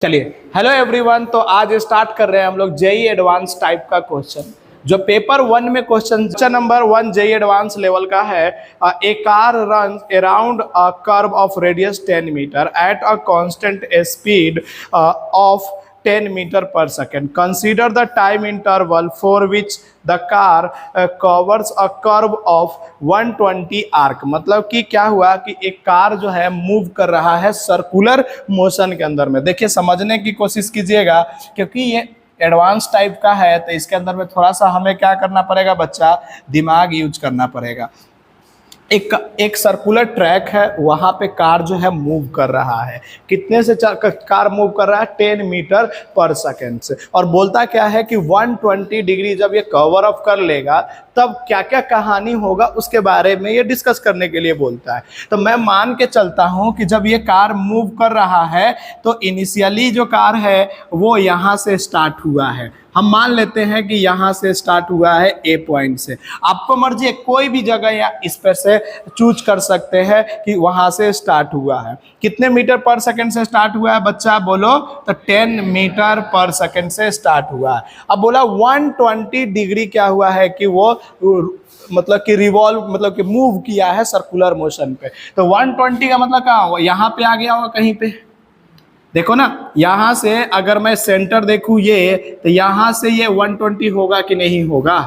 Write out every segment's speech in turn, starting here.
चलिए, hello everyone. तो आज स्टार्ट कर रहे हैं हम लोग जेई एडवांस टाइप का क्वेश्चन। जो पेपर 1 में question number 1 JEE advance level का है। A car run around a curve of radius 10 metre at a constant speed of 10 metre per second. Consider the time interval for which the car covers a curve of 120 arc. मतलब कि क्या हुआ कि एक car जो है move कर रहा है सर्कुलर मोशन के अंदर में। देखिए, समझने की कोशिश कीजिएगा, क्योंकि ये एडवांस टाइप का है तो इसके अंदर में थोड़ा सा हमें क्या करना पड़ेगा बच्चा, दिमाग यूज करना पड़ेगा। एक सर्कुलर ट्रैक है, वहां पे कार जो है मूव कर रहा है। कितने से कार मूव कर रहा है? 10 मीटर पर सेकेंड से। और बोलता क्या है कि 120 डिग्री जब ये कवर अप कर लेगा तब क्या क्या कहानी होगा उसके बारे में ये डिस्कस करने के लिए बोलता है। तो मैं मान के चलता हूं कि जब ये कार मूव कर रहा है तो इनिशियली जो कार है वो यहां से स्टार्ट हुआ है। हम मान लेते हैं कि यहां से स्टार्ट हुआ है ए पॉइंट से। आपको मर्जी है, कोई भी जगह या इस पर से चूज कर सकते हैं कि वहां से स्टार्ट हुआ है। कितने मीटर पर सेकंड से स्टार्ट हुआ है बच्चा, बोलो? तो 10 मीटर पर सेकंड से स्टार्ट हुआ है। अब बोला 120 डिग्री क्या हुआ है कि वो मतलब कि रिवॉल्व, मतलब कि मूव किया है सर्कुलर मोशन पे। तो 120 का मतलब कहाँ होगा? यहाँ पे आ गया होगा कहीं पे। देखो ना, यहां से अगर मैं सेंटर देखूं ये, तो यहां से ये 120 होगा कि नहीं होगा?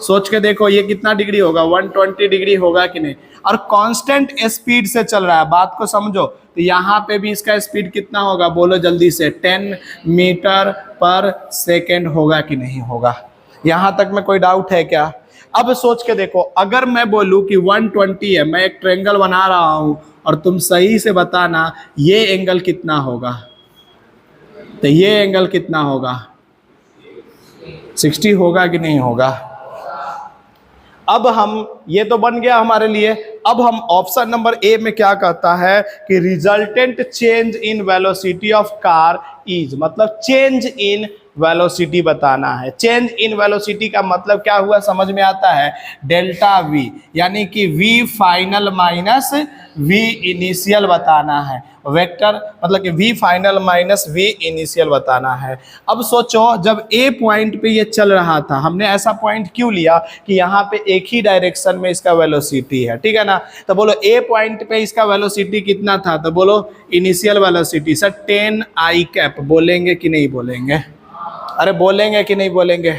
सोच के देखो, ये कितना डिग्री होगा? 120 डिग्री होगा कि नहीं? और कांस्टेंट स्पीड से चल रहा है, बात को समझो। तो यहाँ पे भी इसका स्पीड कितना होगा, बोलो जल्दी से? 10 मीटर पर सेकेंड होगा कि नहीं होगा? यहां तक में कोई डाउट है क्या? अब सोच के देखो, अगर मैं बोलूं कि 120 है, मैं एक ट्रायंगल बना रहा हूं और तुम सही से बताना ये एंगल कितना होगा। तो ये एंगल कितना होगा? 60 होगा कि नहीं होगा? अब हम, ये तो बन गया हमारे लिए। अब हम ऑप्शन नंबर ए में क्या कहता है कि resultant change in velocity of car is, मतलब चेंज इन वेलोसिटी बताना है। चेंज इन वेलोसिटी का मतलब क्या हुआ, समझ में आता है? डेल्टा वी, यानी कि V final minus V initial बताना है। वेक्टर मतलब कि V final minus V initial बताना है। अब सोचो, जब ए पॉइंट पे ये चल रहा था, हमने ऐसा पॉइंट क्यों लिया कि यहाँ पे एक ही डायरेक्शन में इसका वेलोसिटी है, ठीक है ना? तो बोलो ए पॉइंट पे इसका वेलोसिटी कितना था? तो बोलो इनिशियल वेलोसिटी सर 10 आई कैप। बोलेंगे कि नहीं बोलेंगे? अरे बोलेंगे कि नहीं बोलेंगे?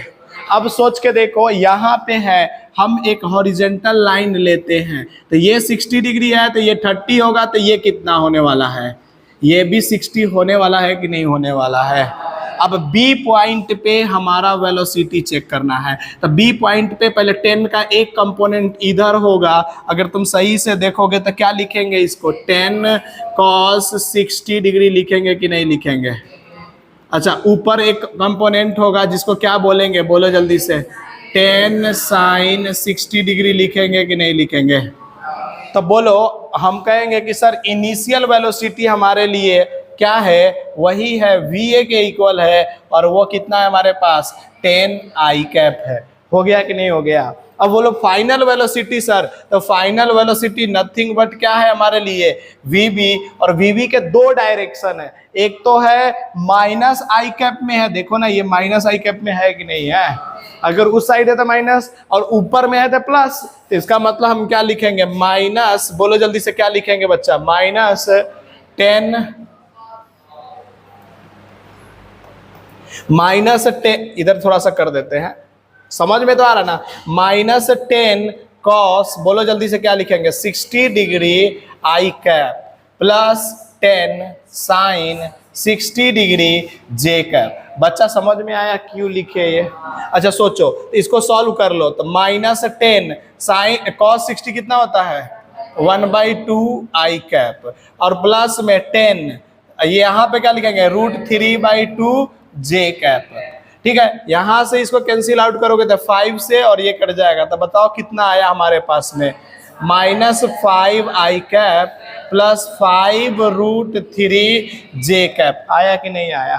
अब सोच के देखो, यहाँ पे है, हम एक हॉरिजेंटल लाइन लेते हैं तो ये 60 डिग्री है, तो ये 30 होगा, तो ये कितना होने वाला है? ये भी 60 होने वाला है कि नहीं होने वाला है? अब बी पॉइंट पे हमारा वेलोसिटी चेक करना है। तो बी पॉइंट पे पहले 10 का एक कंपोनेंट इधर होगा। अगर तुम सही से देखोगे तो क्या लिखेंगे इसको? 10 cos 60 डिग्री लिखेंगे कि नहीं लिखेंगे? अच्छा, ऊपर एक कंपोनेंट होगा जिसको क्या बोलेंगे, बोलो जल्दी से? 10 sin 60 डिग्री लिखेंगे कि नहीं लिखेंगे? तो बोलो, हम कहेंगे कि सर इनिशियल वेलोसिटी हमारे लिए क्या है? वही है va के इक्वल है, और वो कितना है हमारे पास? 10 आई कैप है। हो गया कि नहीं हो गया? अब बोलो फाइनल वेलोसिटी सर, तो फाइनल वेलोसिटी नथिंग बट क्या है हमारे लिए? vb। और vb के दो डायरेक्शन है, एक तो है माइनस आई कैप में है, देखो ना ये माइनस आई कैप में है कि नहीं है? अगर उस साइड है तो माइनस और ऊपर में है तो प्लस। तो इसका मतलब हम क्या लिखेंगे? माइनस, बोलो जल्दी से क्या लिखेंगे बच्चा? माइनस 10 माइनस 10, इधर थोड़ा सा कर देते हैं, समझ में तो आ रहा ना? माइनस 10 कॉस, बोलो जल्दी से क्या लिखेंगे? 60 degree I cap plus 10 sine 60 degree J cap. बच्चा समझ में आया क्यों लिखे ये? अच्छा सोचो, इसको सॉल्व कर लो। तो माइनस 10 साइन कॉस 60 कितना होता है? 1/2 आई कैप, और प्लस में 10, ये यहाँ पे क्या लिखेंगे? √3/2 जे कैप। ठीक है, यहां से इसको कैंसिल आउट करोगे तो 5 से, और ये कट जाएगा। तो बताओ कितना आया हमारे पास में? -5 आई कैप प्लस 5√3 जे कैप। आया कि नहीं आया?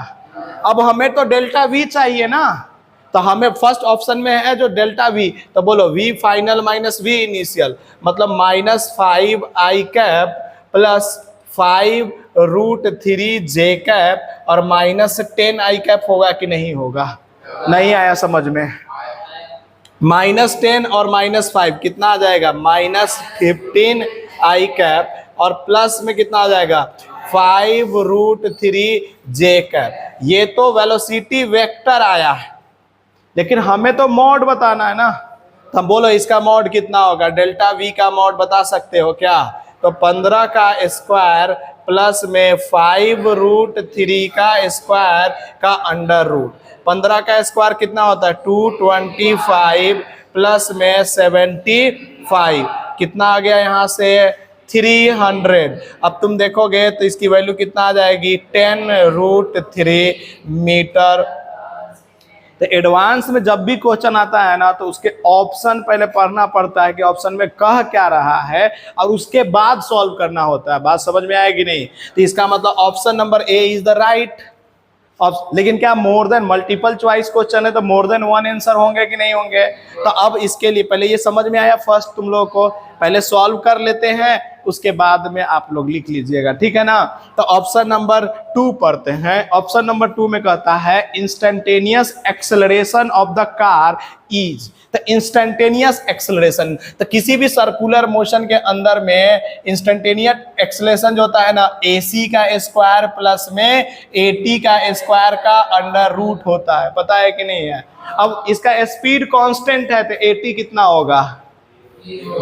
अब हमें तो डेल्टा वी चाहिए ना, तो हमें फर्स्ट ऑप्शन में है जो डेल्टा वी। तो बोलो V final minus V initial, मतलब -5 आई कैप प्लस 5 -5√3j और -10i होगा कि नहीं होगा? नहीं आया समझ में? -10 और -5 कितना आ जाएगा? -15i और प्लस में कितना आ जाएगा? 5√3j। ये तो वेलोसिटी वेक्टर आया है, लेकिन हमें तो मॉड बताना है ना। तो हम बोलो इसका मॉड कितना होगा? डेल्टा वी का मॉड बता सकते हो क्या? तो 15 का स्क्वायर प्लस में 5√3 का स्क्वायर का अंडर रूट। 15 का स्क्वायर कितना होता है? 225 प्लस में 75 कितना आ गया यहाँ से? 300। अब तुम देखोगे तो इसकी वैल्यू कितना आ जाएगी? 10√3 मीटर। तो एडवांस में जब भी क्वेश्चन आता है ना, तो उसके ऑप्शन पहले पढ़ना पड़ता है कि ऑप्शन में कह क्या रहा है, और उसके बाद सॉल्व करना होता है। बात समझ में आएगी नहीं? तो इसका मतलब option number A is the right. लेकिन क्या more than multiple choice question है तो मोर देन वन आंसर होंगे कि नहीं होंगे? तो अब इसके लिए पहले ये समझ में आया, फर्स्ट तुम लोगों को पहले सॉल्व कर लेते हैं, उसके बाद में आप लोग लिख लीजिएगा, ठीक है ना? तो ऑप्शन नंबर 2 पढ़ते हैं। ऑप्शन नंबर 2 में कहता है instantaneous acceleration of the car is. तो इंस्टेंटेनियस एक्सेलरेशन, तो किसी भी सर्कुलर मोशन के अंदर में इंस्टेंटेनियस एक्सेलरेशन जो होता है ना, AC का स्क्वायर प्लस में AT का स्क्वायर का अंडर रूट होता है। पता है कि नहीं है? अब इसका स्पीड कांस्टेंट है तो AT कितना होगा?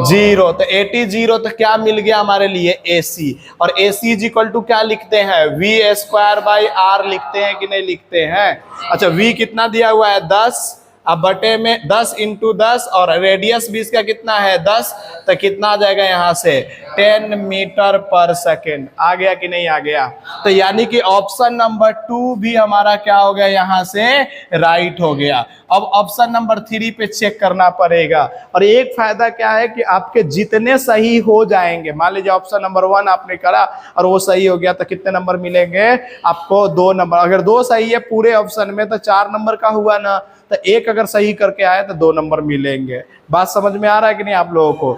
0। तो AT 0, तो क्या मिल गया हमारे लिए? AC। और AC इज इक्वल टू क्या लिखते हैं? V²/R लिखते हैं कि नहीं लिखते हैं? अच्छा, V कितना दिया हुआ है? 10। अब बटे में 10 × 10 और रेडियस भी इसका कितना है? 10। तो कितना आ जाएगा यहाँ से? 10 मीटर पर सेकेंड। आ गया कि नहीं आ गया? तो यानी कि ऑप्शन नंबर 2 भी हमारा क्या हो गया यहाँ से? राइट हो गया। अब ऑप्शन नंबर 3 पे चेक करना पड़ेगा। और एक फायदा क्या है कि आपके जितने सही हो जाएंगे, मान लीजिए ऑप्शन नंबर 1 आपने करा और वो सही हो गया, तो कितने नंबर मिलेंगे आपको? 2 नंबर। अगर 2 सही है पूरे ऑप्शन में तो 4 नंबर का हुआ ना, तो 1 अगर सही करके आए तो 2 नंबर मिलेंगे। बात समझ में आ रहा है कि नहीं आप लोगों को?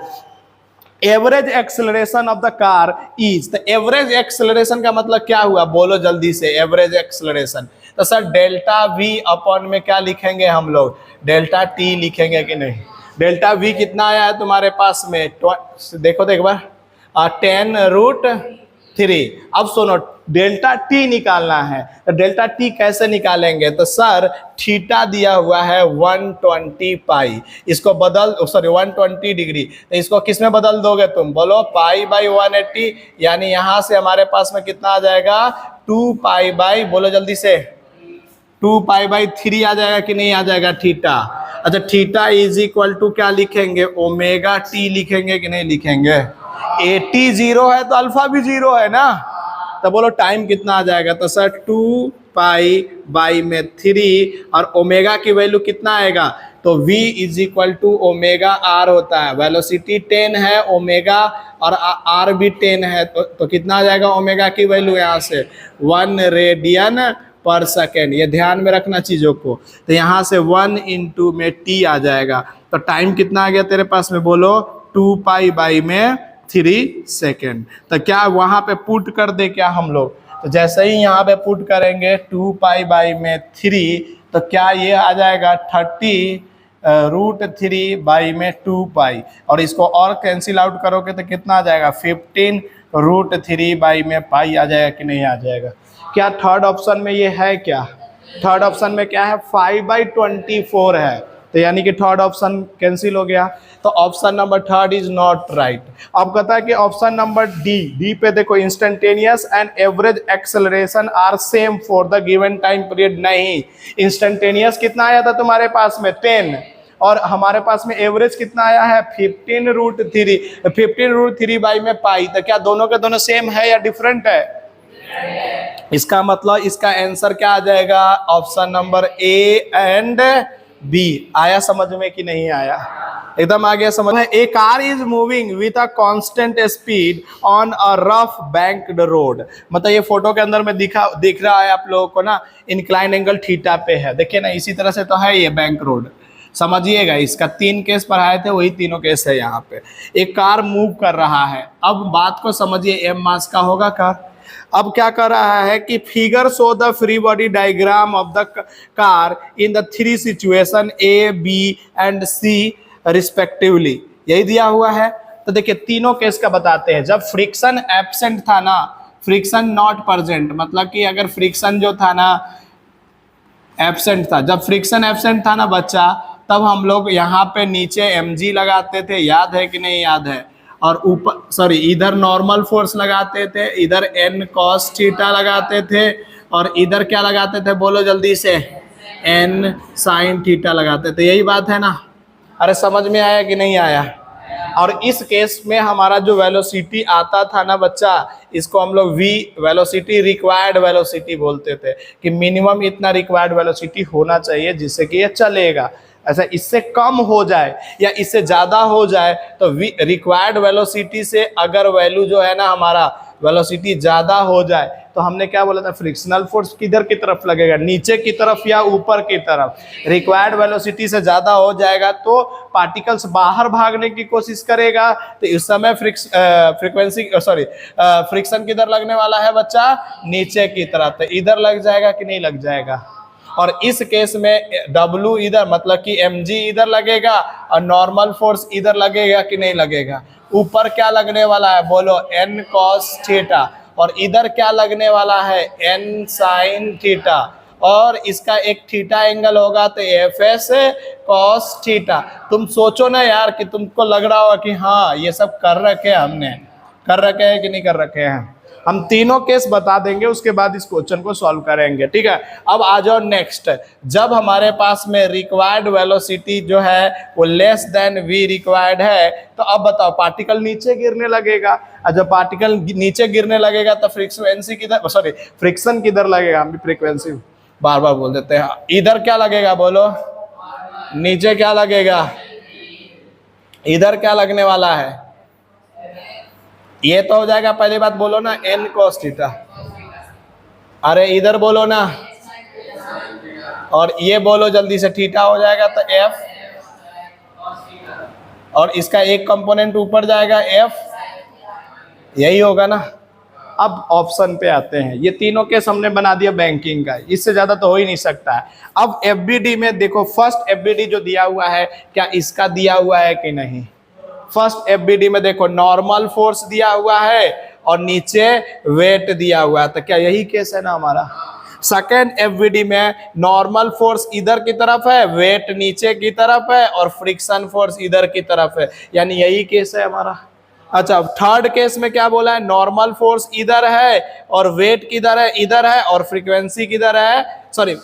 Average acceleration of the car is. तो एवरेज एक्सेलरेशन का मतलब क्या हुआ? बोलो जल्दी से। एवरेज एक्सेलरेशन तो सर डेल्टा वी अपॉन में क्या लिखेंगे हम लोग? डेल्टा टी लिखेंगे कि नहीं? डेल्टा वी कितना आया है तुम्हारे पास में? देखो तो एक बार, 10√3। अब सुनो, डेल्टा टी निकालना है। तो डेल्टा टी कैसे निकालेंगे? तो सर थीटा दिया हुआ है 120 पाई, इसको बदल 120 डिग्री, तो इसको किस में बदल दोगे तुम? बोलो π/180, यानी यहाँ से हमारे पास में कितना आ जाएगा? 2π/ बोलो जल्दी से, 2π/3 आ जाएगा कि नहीं आ जाएगा? थीटा। अच्छा, थीटा इज इक्वल टू क्या लिखेंगे? ओमेगा टी लिखेंगे कि नहीं लिखेंगे? AT 0 है तो अल्फा भी 0 है ना। तो बोलो टाइम कितना आ जाएगा? तो सर 2π/3 और ओमेगा की वैल्यू कितना आएगा? तो V is equal to omega R होता है। वेलोसिटी 10 है, ओमेगा और R भी 10 है, तो कितना आ जाएगा ओमेगा की वैल्यू यहाँ से? 1 रेडियन पर सेकेंड। ये ध्यान में रखना चीज़ों को। तो यहाँ से 1 × में T आ जाएगा। तो टाइम कितना आ गया तेरे पास में? बोलो 2π/3 सेकेंड। तो क्या वहाँ पे पुट कर दे क्या हम लोग? तो जैसे ही यहाँ पे पुट करेंगे 2π/3, तो क्या ये आ जाएगा 30√3/2π, और इसको और कैंसिल आउट करोगे तो कितना आ जाएगा? 15√3/π आ जाएगा कि नहीं आ जाएगा? क्या थर्ड ऑप्शन में ये है? क्या थर्ड ऑप्शन में क्या है? 5/24 है। तो यानी कि थर्ड ऑप्शन कैंसिल हो गया। तो option number 3 is not right. अब कहता है कि ऑप्शन नंबर डी पे देखो, instantaneous and average acceleration are same for the given time period. नहीं, इंस्टेंटेनियस कितना आया था तुम्हारे पास में? 10, और हमारे पास में एवरेज कितना आया है? 15√3। 15√3/π। तो क्या दोनों के दोनों सेम है या डिफरेंट है? इसका मतलब इसका आंसर क्या आ जाएगा? Option number A and B. आया समझ में कि नहीं आया? एकदम आ गया समझ में। A car is moving with a constant speed on a rough banked road. मतलब ये फोटो के अंदर में दिख रहा है आप लोगों को ना, इंक्लाइन एंगल थीटा पे है। देखिए ना, इसी तरह से तो है ये बैंक रोड। समझिएगा, इसका 3 केस पढ़ाए थे, वही तीनों केस है यहाँ पे। एक कार मूव कर रहा है। अब बात को समझिए, m मास का होगा कार। अब क्या कर रहा है कि figure show the free body diagram of the car in the three situation A B and C respectively, यही दिया हुआ है। तो देखिए तीनों केस का बताते हैं। जब फ्रिक्शन एब्सेंट था ना, फ्रिक्शन नॉट प्रेजेंट, मतलब कि अगर फ्रिक्शन जो था ना एब्सेंट था, जब फ्रिक्शन एब्सेंट था ना बच्चा, तब हम लोग यहाँ पे नीचे mg लगाते थे, याद है कि नहीं याद है, और ऊपर सॉरी इधर नॉर्मल फोर्स लगाते थे, इधर n cos थीटा लगाते थे, और इधर क्या लगाते थे बोलो जल्दी से, n sin थीटा लगाते थे। यही बात है ना? अरे समझ में आया कि नहीं आया? और इस केस में हमारा जो वेलोसिटी आता था ना बच्चा, इसको हम लोग v वेलोसिटी रिक्वायर्ड वेलोसिटी बोलते थे, कि मिनिमम इतना रिक्वायर्ड वेलोसिटी होना चाहिए जिससे कि ये चलेगा। ऐसा इससे कम हो जाए या इससे ज़्यादा हो जाए तो रिक्वायर्ड वेलोसिटी से अगर वैल्यू जो है ना हमारा वेलोसिटी ज़्यादा हो जाए तो हमने क्या बोला था, फ्रिक्शनल फोर्स किधर की तरफ लगेगा, नीचे की तरफ या ऊपर की तरफ। रिक्वायर्ड वेलोसिटी से ज़्यादा हो जाएगा तो पार्टिकल्स बाहर भागने की कोशिश करेगा, तो इस समय फ्रिक्शन किधर लगने वाला है बच्चा, नीचे की तरफ। तो इधर लग जाएगा कि नहीं लग जाएगा? और इस केस में W इधर मतलब कि mg इधर लगेगा और नॉर्मल फोर्स इधर लगेगा कि नहीं लगेगा? ऊपर क्या लगने वाला है बोलो, n cos थीटा, और इधर क्या लगने वाला है, n sin थीटा, और इसका एक थीटा एंगल होगा तो fs cos थीटा। तुम सोचो ना यार कि तुमको लग रहा होगा कि हाँ ये सब कर रखे हैं, हमने कर रखे हैं कि नहीं कर रखे हैं। हम तीनों केस बता देंगे, उसके बाद इस क्वेश्चन को सॉल्व करेंगे, ठीक है। अब आ जाओ नेक्स्ट। जब हमारे पास में रिक्वायर्ड वेलोसिटी जो है वो लेस देन v रिक्वायर्ड है, तो अब बताओ पार्टिकल नीचे गिरने लगेगा, और जब पार्टिकल नीचे गिरने लगेगा तो फ्रिक्वेंसी किधर, सॉरी फ्रिक्शन किधर लगेगा, हम भी फ्रिक्वेंसी बार बार बोल देते हैं। इधर क्या लगेगा बोलो, नीचे क्या लगेगा, इधर क्या लगने वाला है, ये तो हो जाएगा, पहली बात बोलो ना n cos थीटा, अरे इधर बोलो ना, और ये बोलो जल्दी से, थीटा हो जाएगा तो f, और इसका एक कंपोनेंट ऊपर जाएगा f, यही होगा ना। अब ऑप्शन पे आते हैं। ये तीनों केस हमने बना दिया बैंकिंग का, इससे ज्यादा तो हो ही नहीं सकता है। अब FBD में देखो, फर्स्ट FBD जो दिया हुआ है क्या इसका दिया हुआ है कि नहीं? फर्स्ट FBD में देखो नॉर्मल फोर्स दिया हुआ है और नीचे वेट दिया हुआ है, तो क्या यही केस है ना हमारा? सेकेंड FBD में नॉर्मल फोर्स इधर की तरफ है, वेट नीचे की तरफ है, और फ्रिक्शन फोर्स इधर की तरफ है, यानी यही केस है हमारा। अच्छा, थर्ड केस में क्या बोला है, नॉर्मल फोर्स इधर है और वेट किधर है, इधर है, और फ्रीक्वेंसी किधर है, सॉरी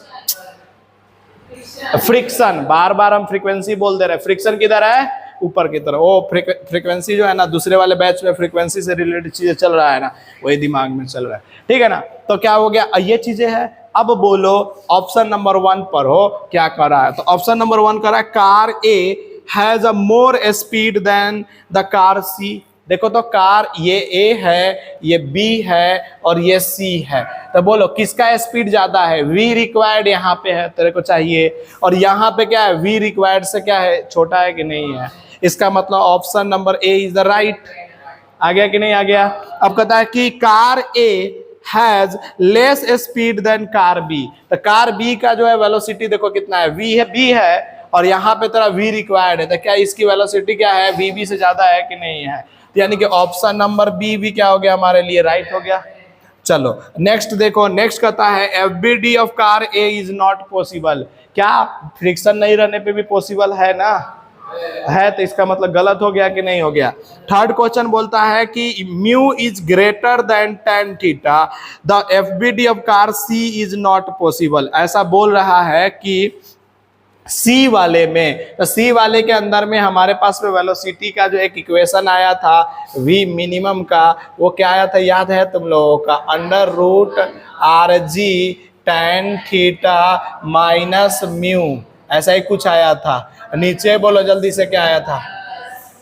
फ्रिक्शन, बार बार हम फ्रीक्वेंसी बोल दे रहे हैं, फ्रिक्शन किधर है, ऊपर की तरफ। वो फ्रीक्वेंसी जो है ना, दूसरे वाले बैच में फ्रीक्वेंसी से रिलेटेड चीजें चल रहा है ना, वही दिमाग में चल रहा है, ठीक है ना। तो क्या हो गया, ये चीजें हैं। अब बोलो ऑप्शन नंबर 1 पर हो क्या कर रहा है, तो ऑप्शन नंबर 1 कर रहा है car A has a more speed than the car C. देखो तो कार ये A है, ये B है और ये C है, तो बोलो किसका स्पीड ज्यादा है? V रिक्वायर्ड यहाँ पे है तेरे को चाहिए, और यहाँ पे क्या है, V रिक्वायर्ड से क्या है, छोटा है कि नहीं है। इसका मतलब option number A is the right. आ गया कि नहीं आ गया? अब कहता है कि car A has less speed than car B, तो कार B का जो है वेलोसिटी देखो कितना है, V है, B है, और यहाँ पे तेरा V रिक्वायर्ड है, तो क्या इसकी वेलोसिटी क्या है, VB से ज्यादा है कि नहीं है? यानी कि ऑप्शन नंबर बी भी क्या हो गया हमारे लिए, राइट हो गया। चलो नेक्स्ट देखो, नेक्स्ट कहता है FBD of car A is not possible. क्या फ्रिक्शन नहीं रहने पे भी पॉसिबल है ना? है, तो इसका मतलब गलत हो गया कि नहीं हो गया। थर्ड क्वेश्चन बोलता है कि mu is greater than tan theta, the FBD of car C is not possible. ऐसा बोल रहा है कि सी वाले में, तो सी वाले के अंदर में हमारे पास में वेलोसिटी का जो एक इक्वेशन आया था v मिनिमम का, वो क्या आया था याद है तुम लोगों का, √RG tan theta minus mu, ऐसा ही कुछ आया था। नीचे बोलो जल्दी से क्या आया था,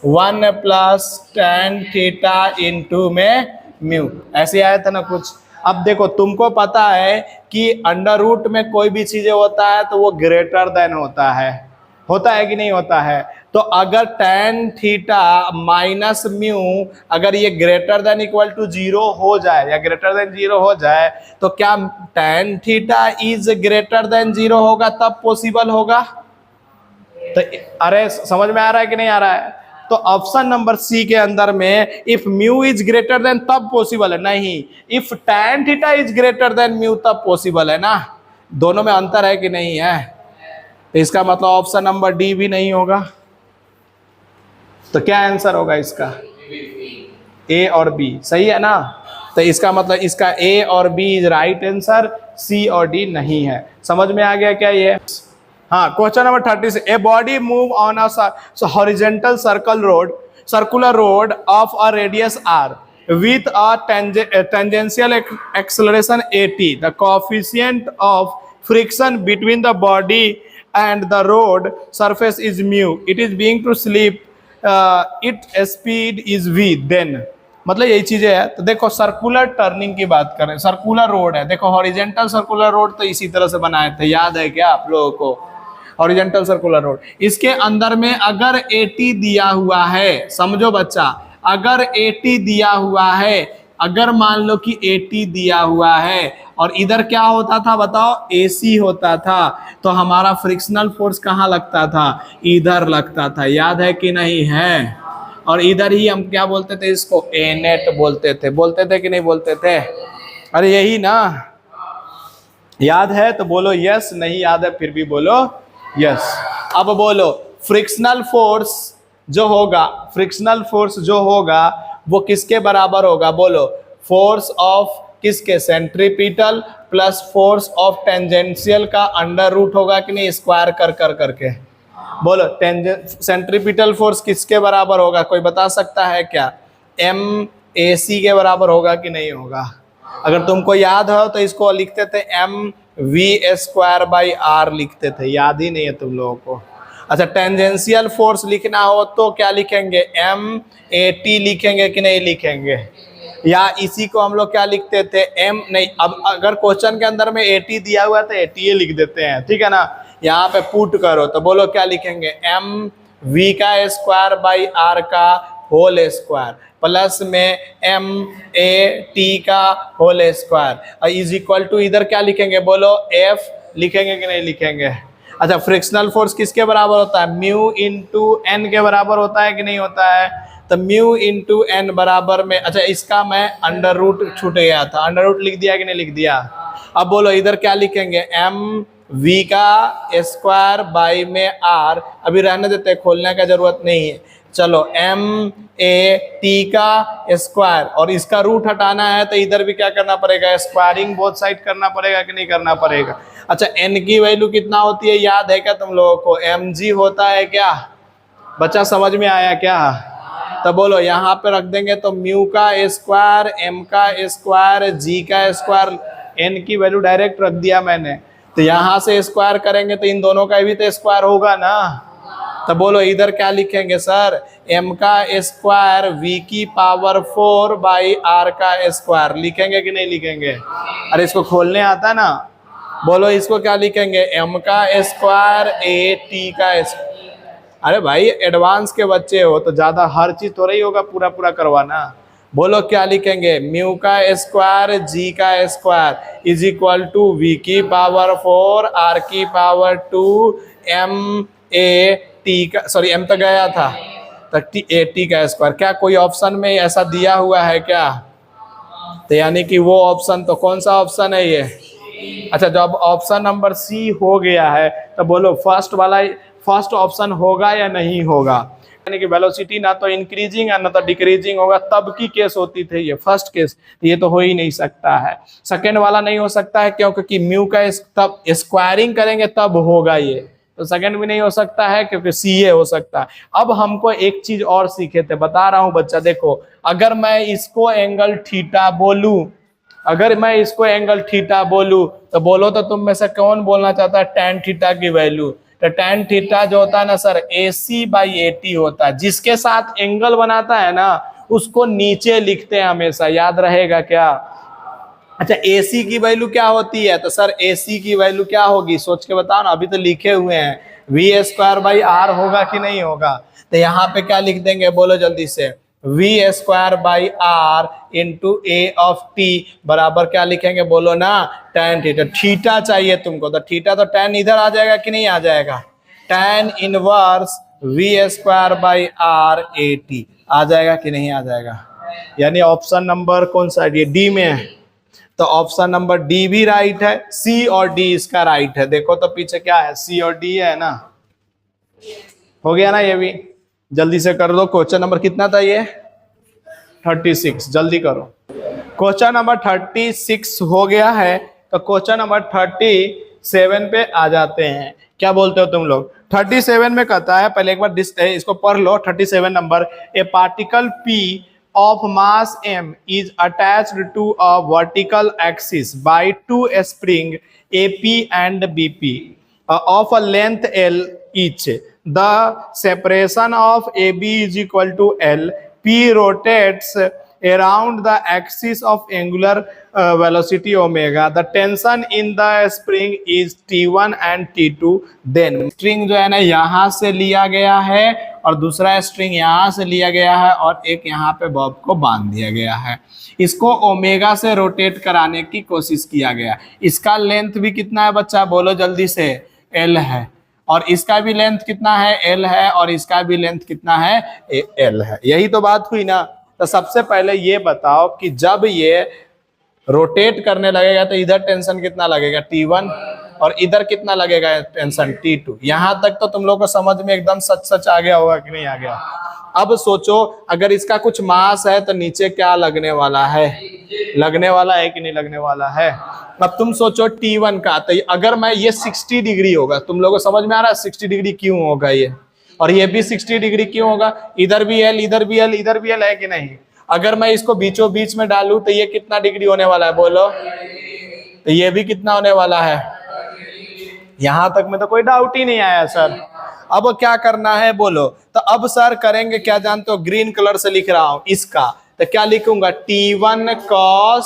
1 + tan थीटा इंटू में म्यू, ऐसे आया था ना कुछ। अब देखो तुमको पता है कि अंडर रूट में कोई भी चीजें होता है तो वो ग्रेटर देन होता है कि नहीं होता है? तो अगर tan थीटा माइनस म्यू अगर ये ग्रेटर देन इक्वल टू 0 हो जाए या ग्रेटर देन 0 हो जाए तो क्या tan theta is greater then 0 होगा तब पॉसिबल होगा। तो अरे समझ में आ रहा है कि नहीं आ रहा है। तो ऑप्शन नंबर सी के अंदर में if mu is greater then तब पॉसिबल है, नहीं if tan theta is greater then mu तब पॉसिबल है ना। दोनों में अंतर है कि नहीं है। तो इसका मतलब ऑप्शन नंबर डी भी नहीं होगा। तो क्या आंसर होगा इसका, ए और बी, सही है ना। तो इसका मतलब इसका ए और बी इज राइट आंसर, सी और डी नहीं है। समझ में आ गया क्या ये। हाँ, question number 36, a body move on a horizontal circular road of a radius R with a tangential acceleration at. The coefficient of friction between the body and the road surface is mu. It is being to slip. Its speed is v. Then मतलब यही चीजें है। तो देखो circular turning की बात करें, circular road है, देखो हॉरिजॉन्टल सर्कुलर रोड तो इसी तरह से बनाए थे, याद है क्या आप लोगों को। हॉरिजॉन्टल सर्कुलर रोड, इसके अंदर में अगर 80 दिया हुआ है, समझो बच्चा, अगर 80 दिया हुआ है, अगर मान लो कि 80 दिया हुआ है और इधर क्या होता था बताओ, AC होता था, तो हमारा फ्रिक्शनल फोर्स कहाँ लगता था, इधर लगता था, याद है कि नहीं है। और इधर ही हम क्या बोलते थे, इसको A नेट बोलते थे कि नहीं बोलते थे। अरे यही ना, याद है तो बोलो यस, नहीं याद है फिर भी बोलो यस। अब बोलो फ्रिक्शनल फोर्स जो होगा, फ्रिक्शनल फोर्स जो होगा वो किसके बराबर होगा, बोलो फोर्स ऑफ किसके, centripetal plus force of tangential का अंडर रूट होगा कि नहीं, स्क्वायर कर करके। बोलो सेंट्रीपिटल फोर्स किसके बराबर होगा, कोई बता सकता है क्या, MAC के बराबर होगा कि नहीं होगा। अगर तुमको याद हो तो इसको लिखते थे mv²/r लिखते थे, याद ही नहीं है तुम लोगों को। अच्छा, टेंजेंशियल फोर्स लिखना हो तो क्या लिखेंगे, MAT लिखेंगे कि नहीं लिखेंगे, या इसी को हम लोग क्या लिखते थे, नहीं, अब अगर क्वेश्चन के अंदर में 80 दिया हुआ है तो 80 लिख देते हैं, ठीक है ना। यहाँ पे पुट करो तो बोलो क्या लिखेंगे, mv² का होल स्क्वायर प्लस में MAT का whole square is equal to, इधर क्या लिखेंगे बोलो, F लिखेंगे कि नहीं लिखेंगे। अच्छा, फ्रिक्शनल फोर्स किसके बराबर होता है, म्यू इंटू एन के बराबर होता है कि नहीं होता है। तो म्यू इंटू एन बराबर में, अच्छा इसका मैं अंडर रूट छूट गया था, अंडर रूट लिख दिया कि नहीं लिख दिया। अब बोलो इधर क्या लिखेंगे, MV का स्क्वायर बाई में R, अभी रहने देते, खोलने का जरूरत नहीं है। चलो MAT का स्क्वायर, और इसका रूट हटाना है तो इधर भी क्या करना पड़ेगा, स्क्वायरिंग बोथ साइड करना पड़ेगा कि नहीं करना पड़ेगा। अच्छा, n की वैल्यू कितना होती है याद है क्या तुम लोगों को, mg होता है क्या, बच्चा समझ में आया क्या। तो बोलो यहाँ पे रख देंगे तो म्यू का स्क्वायर, m का स्क्वायर, g का स्क्वायर, n की वैल्यू डायरेक्ट रख दिया मैंने। तो यहाँ से स्क्वायर करेंगे तो इन दोनों का भी तो स्क्वायर होगा ना। तो बोलो इधर क्या लिखेंगे सर, m का स्क्वायर v⁴/r का स्क्वायर लिखेंगे कि नहीं लिखेंगे। अरे इसको खोलने आता ना, बोलो इसको क्या लिखेंगे, m का स्क्वायर AT का स्क्वायर। अरे भाई एडवांस के बच्चे हो तो ज्यादा हर चीज तो रही होगा पूरा करवाना। बोलो क्या लिखेंगे, म्यू का स्क्वायर g का square is equal to v⁴r⁴ MAT का, सॉरी m तो गया था, तो AT का स्क्वायर। क्या कोई ऑप्शन में ऐसा दिया हुआ है क्या, तो यानी कि वो ऑप्शन, तो कौन सा ऑप्शन है ये। अच्छा, जब ऑप्शन नंबर सी हो गया है तो बोलो फर्स्ट ऑप्शन होगा या नहीं होगा, यानी कि वेलोसिटी ना तो इंक्रीजिंग है ना तो डिक्रीजिंग होगा, तब की केस होती थी ये फर्स्ट केस, ये तो हो ही नहीं सकता है। सेकेंड वाला नहीं हो सकता है क्योंकि म्यू का तब स्क्वायरिंग करेंगे तब होगा ये, तो सेकेंड भी नहीं हो सकता है क्योंकि CA हो सकता है। अब हमको एक चीज और सीखे थे, बता रहा हूं बच्चा, देखो अगर मैं इसको एंगल थीटा बोलूं, अगर मैं इसको एंगल थीटा बोलूं तो बोलो तो तुम में से कौन बोलना चाहता है tan थीटा की वैल्यू। तो tan थीटा जो होता है ना सर, AC/AT होता है, जिसके साथ एंगल बनाता है ना उसको नीचे लिखते हैं हमेशा, याद रहेगा क्या। अच्छा AC की वैल्यू क्या होती है? तो सर AC की वैल्यू क्या होगी, सोच के बताओ ना, अभी तो लिखे हुए हैं V²/R होगा कि नहीं होगा? तो यहाँ पे क्या लिख देंगे बोलो जल्दी से, V²/R इंटू A(t) बराबर क्या लिखेंगे बोलो ना, tan थीटा। थीटा चाहिए तुमको, तो थीटा तो tan इधर आ जाएगा कि नहीं आ जाएगा, tan इनवर्स V²/R AT आ जाएगा कि नहीं आ जाएगा? यानी ऑप्शन नंबर कौन सा है, ये डी में है, तो ऑप्शन नंबर डी भी राइट है, सी और डी इसका राइट है। देखो तो पीछे क्या है, सी और डी है ना, हो गया ना ये भी। जल्दी से कर दो, क्वेश्चन नंबर कितना था ये, 36, जल्दी करो। क्वेश्चन नंबर 36 हो गया है, तो क्वेश्चन नंबर 37 पे आ जाते हैं। क्या बोलते हो तुम लोग? 37 में कहता है, पहले एक बार इसको पढ़ लो। 37 number, A particle P of mass m is attached to a vertical axis by two spring AP and BP of a length L each. The separation of AB is equal to L. P rotates around the axis of angular velocity omega. The tension in the spring is T1 and T2. Then string जो है ना यहाँ से लिया गया है और दूसरा स्ट्रिंग यहाँ से लिया गया है और एक यहाँ पे बॉब को बांध दिया गया है। इसको ओमेगा से रोटेट कराने की कोशिश किया गया। इसका लेंथ भी कितना है बच्चा, बोलो जल्दी से, L है, और इसका भी लेंथ कितना है, L है, और इसका भी लेंथ कितना है, L है। यही तो बात हुई ना। तो सबसे पहले ये बताओ कि जब ये रोटेट करने लगेगा तो इधर टेंशन कितना लगेगा, T1, और इधर कितना लगेगा टेंशन, T2। यहां तक तो तुम लोग को समझ में एकदम सच सच आ गया होगा कि नहीं आ गया? अब सोचो, अगर इसका कुछ मास है तो नीचे क्या लगने वाला है, लगने वाला है कि नहीं लगने वाला है? अब तुम सोचो T1 का, तो अगर मैं ये 60 डिग्री होगा, तुम लोगों को समझ में आ रहा है 60 डिग्री क्यों होगा ये, और ये भी 60 डिग्री क्यों होगा? इधर भी L, इधर भी L, इधर भी L है कि नहीं? अगर मैं इसको बीचों बीच में डालूं तो ये कितना डिग्री होने वाला है बोलो? तो ये भी कितना होने वाला है? यहां तक में तो कोई डाउट ही नहीं आया सर। अब क्या करना है बोलो? तो अब सर करेंगे क्या जानते हो, ग्रीन कलर से लिख रहा हूं इसका, तो क्या लिखूंगा, T1 cos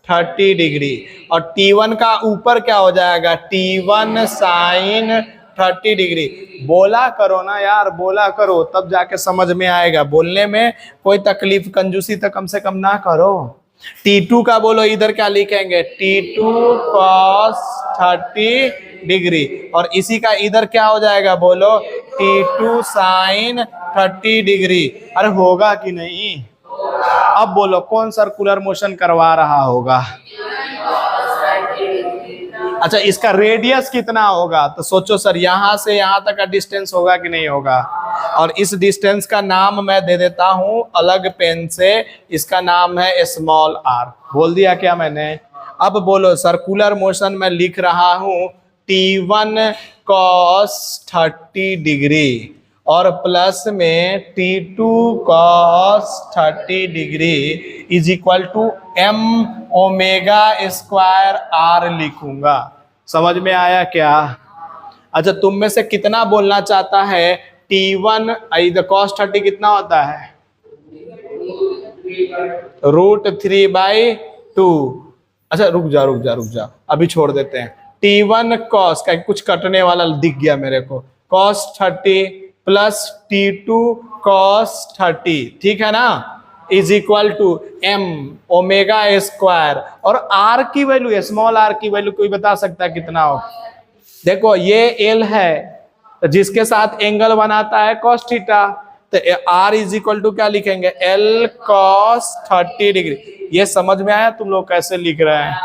30 डिग्री, और T1 का ऊपर क्या हो जाएगा, T1 sin 30 डिग्री। बोला करो ना यार, बोला करो, तब जाके समझ में आएगा। बोलने में कोई तकलीफ, कंजूसी तो कम से कम ना करो। T2 का बोलो, इधर क्या लिखेंगे, T2 cos 30 डिग्री, और इसी का इधर क्या हो जाएगा बोलो, T2 sin 30 डिग्री। अरे होगा कि नहीं? अब बोलो कौन सर्कुलर मोशन करवा रहा होगा? अच्छा, इसका रेडियस कितना होगा? तो सोचो सर, यहां से यहां तक का डिस्टेंस होगा कि नहीं होगा? और इस डिस्टेंस का नाम मैं दे देता हूं अलग पेन से, इसका नाम है स्मॉल r। बोल दिया क्या मैंने? अब बोलो, सर्कुलर मोशन में लिख रहा हूं T1 cos 30 डिग्री और प्लस में T2 cos 30 degree is equal to m omega square r लिखूंगा। समझ में आया क्या? अच्छा, तुम में से कितना बोलना चाहता है T1 cos 30 कितना होता है, √3/2। अच्छा रुक जा, अभी छोड़ देते हैं। T1 cos का कुछ कटने वाला दिख गया मेरे को, cos 30 प्लस T2 cos 30, ठीक है ना, is equal to m omega square. और r की वैल्यू, स्मॉल r की वैल्यू कोई बता सकता है कितना हो? देखो ये L है, तो जिसके साथ एंगल बनाता है cos थीटा, तो r इज इक्वल टू क्या लिखेंगे, L cos 30 डिग्री। ये समझ में आया तुम लोग कैसे लिख रहे हैं?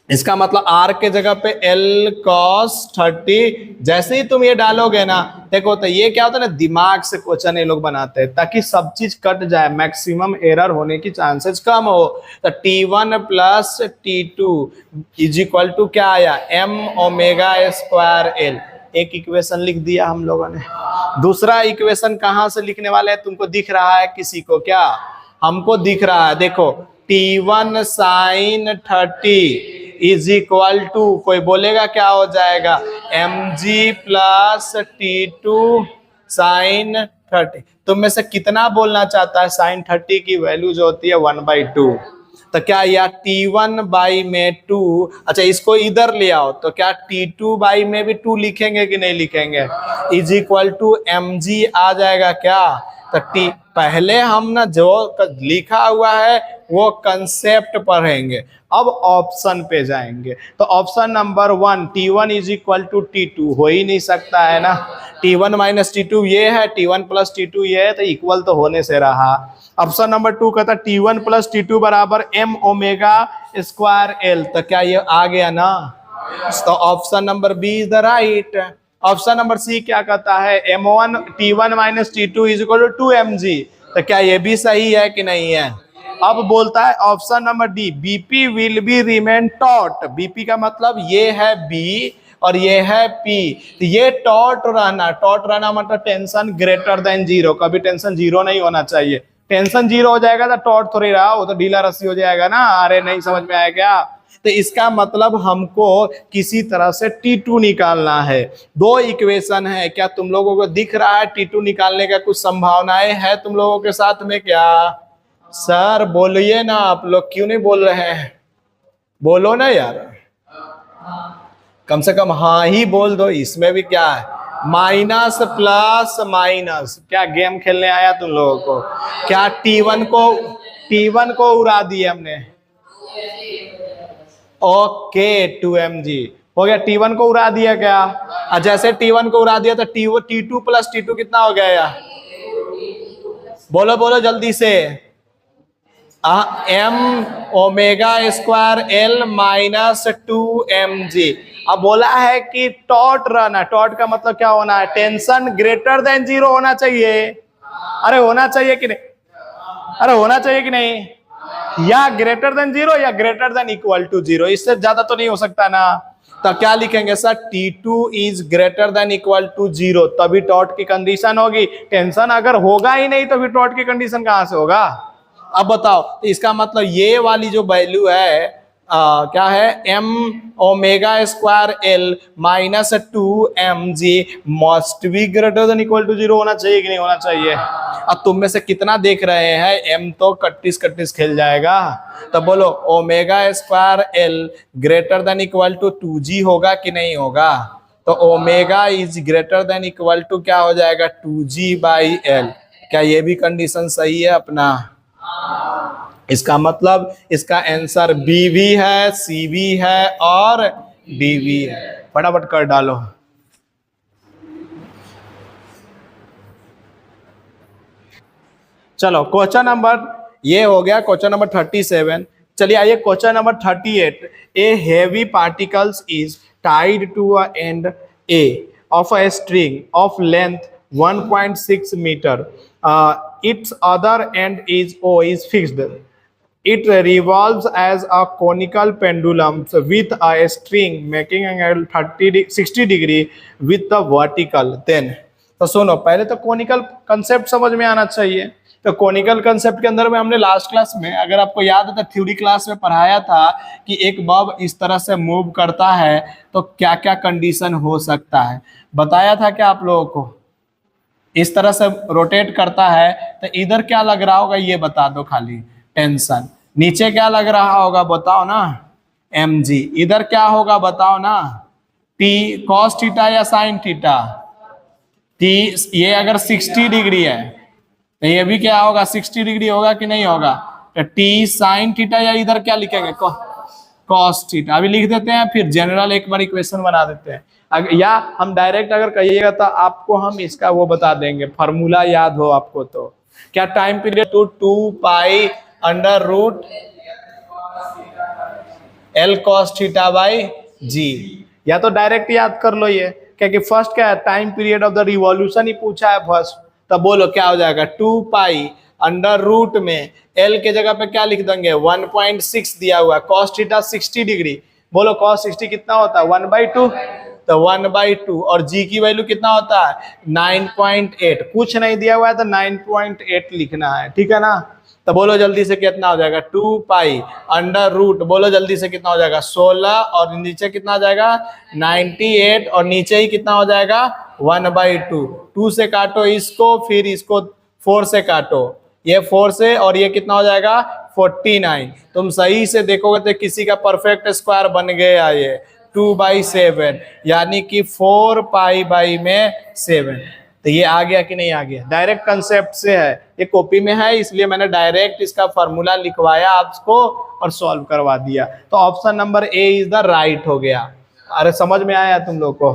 इसका मतलब r के जगह पे L cos 30, जैसे ही तुम ये डालोगे ना, देखो तो ये क्या होता है ना, दिमाग से क्वेश्चन ये लोग बनाते हैं ताकि सब चीज कट जाए, मैक्सिमम एरर होने की चांसेस कम हो। तो T1 plus T2 is equal to क्या आया, m ओमेगा स्क्वायर L। एक इक्वेशन लिख दिया हम लोगों ने। दूसरा इक्वेशन कहाँ से लिखने वाले हैं, तुमको दिख रहा है किसी को क्या? हमको दिख रहा है, देखो T1 sin 30 is equal to, कोई बोलेगा क्या हो जाएगा, mg प्लस T2 sin 30। तुम में से कितना बोलना चाहता है sin 30 की वैल्यू जो होती है 1/2? तो क्या यह T1 बाई में 2, अच्छा इसको इधर ले आओ तो क्या T2 बाई में भी 2 लिखेंगे कि नहीं लिखेंगे, इज इक्वल टू mg आ जाएगा क्या। तो पहले हम ना जो लिखा हुआ है वो कंसेप्ट पढ़ेंगे, अब ऑप्शन पे जाएंगे। तो option number 1 T1 is equal to T2 हो ही नहीं सकता है ना, T1 माइनस T2 ये है, T1 प्लस T2 ये है, तो इक्वल तो होने से रहा। ऑप्शन नंबर 2 कहता है T1 प्लस T2 बराबर m ओमेगा स्क्वायर L, तो क्या ये आ गया ना, तो option number B is the right. Option number C क्या कहता है m1 T1 minus T2 is equal to 2mg, तो क्या ये भी सही है कि नहीं है। अब बोलता है option number D BP will be remain taught, BP का मतलब ये है बी और ये है पी, तो ये टॉट रहना मतलब टेंशन ग्रेटर देन जीरो, कभी टेंशन जीरो नहीं होना चाहिए, टेंशन जीरो हो जाएगा तो टॉट थोड़ी रहा, वो तो ढीला रस्सी हो जाएगा ना। अरे नहीं समझ में आया क्या, तो इसका मतलब हमको किसी तरह से T2 निकालना है। दो इक्वेशन है, क्या तुम लोगों को दिख रहा है T2 निकालने का कुछ संभावनाएं है तुम लोगों के साथ में क्या। सर बोलिए ना, आप लोग क्यों नहीं बोल रहे हैं, बोलो ना यार, कम से कम हाँ ही बोल दो। इसमें भी क्या है, माइनस प्लस माइनस, क्या गेम खेलने आया तुम लोगों को, क्या T1 को उड़ा दिए हमने, ओके 2mg हो गया, T1 को उड़ा दिया क्या, और जैसे T1 को उड़ा दिया तो T2 प्लस T2 कितना हो गया यार, बोलो बोलो जल्दी से, m omega square L minus 2mg। अब बोला है कि टॉट रहना, टॉट का मतलब क्या होना है, टेंशन ग्रेटर देन जीरो होना चाहिए। अरे होना चाहिए कि नहीं, अरे होना चाहिए कि नहीं, या ग्रेटर देन जीरो या greater than equal to zero, इससे ज्यादा तो नहीं हो सकता ना। तो क्या लिखेंगे sir, T2 is greater than equal to zero, तभी टॉट की कंडीशन होगी। टेंशन अगर होगा ही नहीं तो फिर टॉट की कंडीशन कहां से होगा। अब बताओ, तो इसका मतलब ये वाली जो वैल्यू है क्या है, m omega square L minus 2mg must be greater than equal to zero होना चाहिए कि नहीं होना चाहिए। अब तुम में से कितना देख रहे हैं m तो कट्टिस खेल जाएगा, तो बोलो omega square L greater than equal to 2g होगा कि नहीं होगा। तो omega is greater than equal to क्या हो जाएगा, 2g बाई L। क्या ये भी कंडीशन सही है अपना, इसका मतलब इसका आंसर बी भी है, सी भी है और डी भी है। फटाफट कर डालो। चलो क्वेश्चन नंबर ये हो गया, क्वेश्चन नंबर 37। चलिए आइए question number 38। A heavy particles is tied to a end a of a string of length 1.6 metre, its other end is O is fixed. It revolves as a conical pendulum with a string making an angle 60 degree with the vertical. Then तो सुनो, पहले तो conical concept समझ में आना चाहिए। तो conical concept के अंदर में हमने लास्ट क्लास में, अगर आपको याद है तो थ्योरी क्लास में पढ़ाया था कि एक बॉब इस तरह से मूव करता है तो क्या क्या कंडीशन हो सकता है, बताया था क्या आप लोगों को। इस तरह से रोटेट करता है तो इधर क्या लग रहा होगा ये बता दो खाली, टेंशन। नीचे क्या लग रहा होगा बताओ ना, mg। इधर क्या होगा बताओ ना, t cos थीटा या sin थीटा। t ये अगर 60 डिग्री है तो ये भी क्या होगा, 60 डिग्री होगा कि नहीं होगा। तो t sin थीटा, या इधर क्या लिखेंगे, cos थीटा। अभी लिख देते हैं, फिर जनरल एक बार इक्वेशन बना देते हैं। या हम डायरेक्ट अगर कहिएगा तो आपको हम इसका वो बता देंगे, फार्मूला याद हो आपको तो। क्या time period to 2 pi under root L cos theta by g, या तो डायरेक्ट याद कर लो ये, क्योंकि फर्स्ट क्या है, time period of the revolution ही पूछा है फर्स्ट। तो बोलो क्या हो जाएगा, 2 पाई अंडर रूट में L के जगह पे क्या लिख देंगे, 1.6 दिया हुआ है, cos थीटा 60 डिग्री। बोलो cos 60 कितना होता है, 1/2, तो 1/2। और g की वैल्यू कितना होता है, 9.8। कुछ नहीं दिया हुआ है तो 9.8 लिखना है, ठीक है ना। तो बोलो जल्दी से कितना हो जाएगा, 2 पाई अंडर रूट, बोलो जल्दी से कितना हो जाएगा, 16, और नीचे कितना हो जाएगा 98, और नीचे ही कितना हो जाएगा 1/2। 2 से काटो इसको, फिर इसको 4 से काटो, ये 4 से, और ये कितना हो जाएगा 49। तुम सही से देखोगे तो किसी का परफेक्ट स्क्वायर बन गया ये 2/7, यानी कि 4 पाई बाई में 7। तो ये आ गया कि नहीं आ गया? डायरेक्ट कंसेप्ट से है, ये कॉपी में है इसलिए मैंने डायरेक्ट इसका फॉर्मूला लिखवाया आपको और सॉल्व करवा दिया। तो option number A is the right हो गया। अरे समझ में आया तुम लोग को?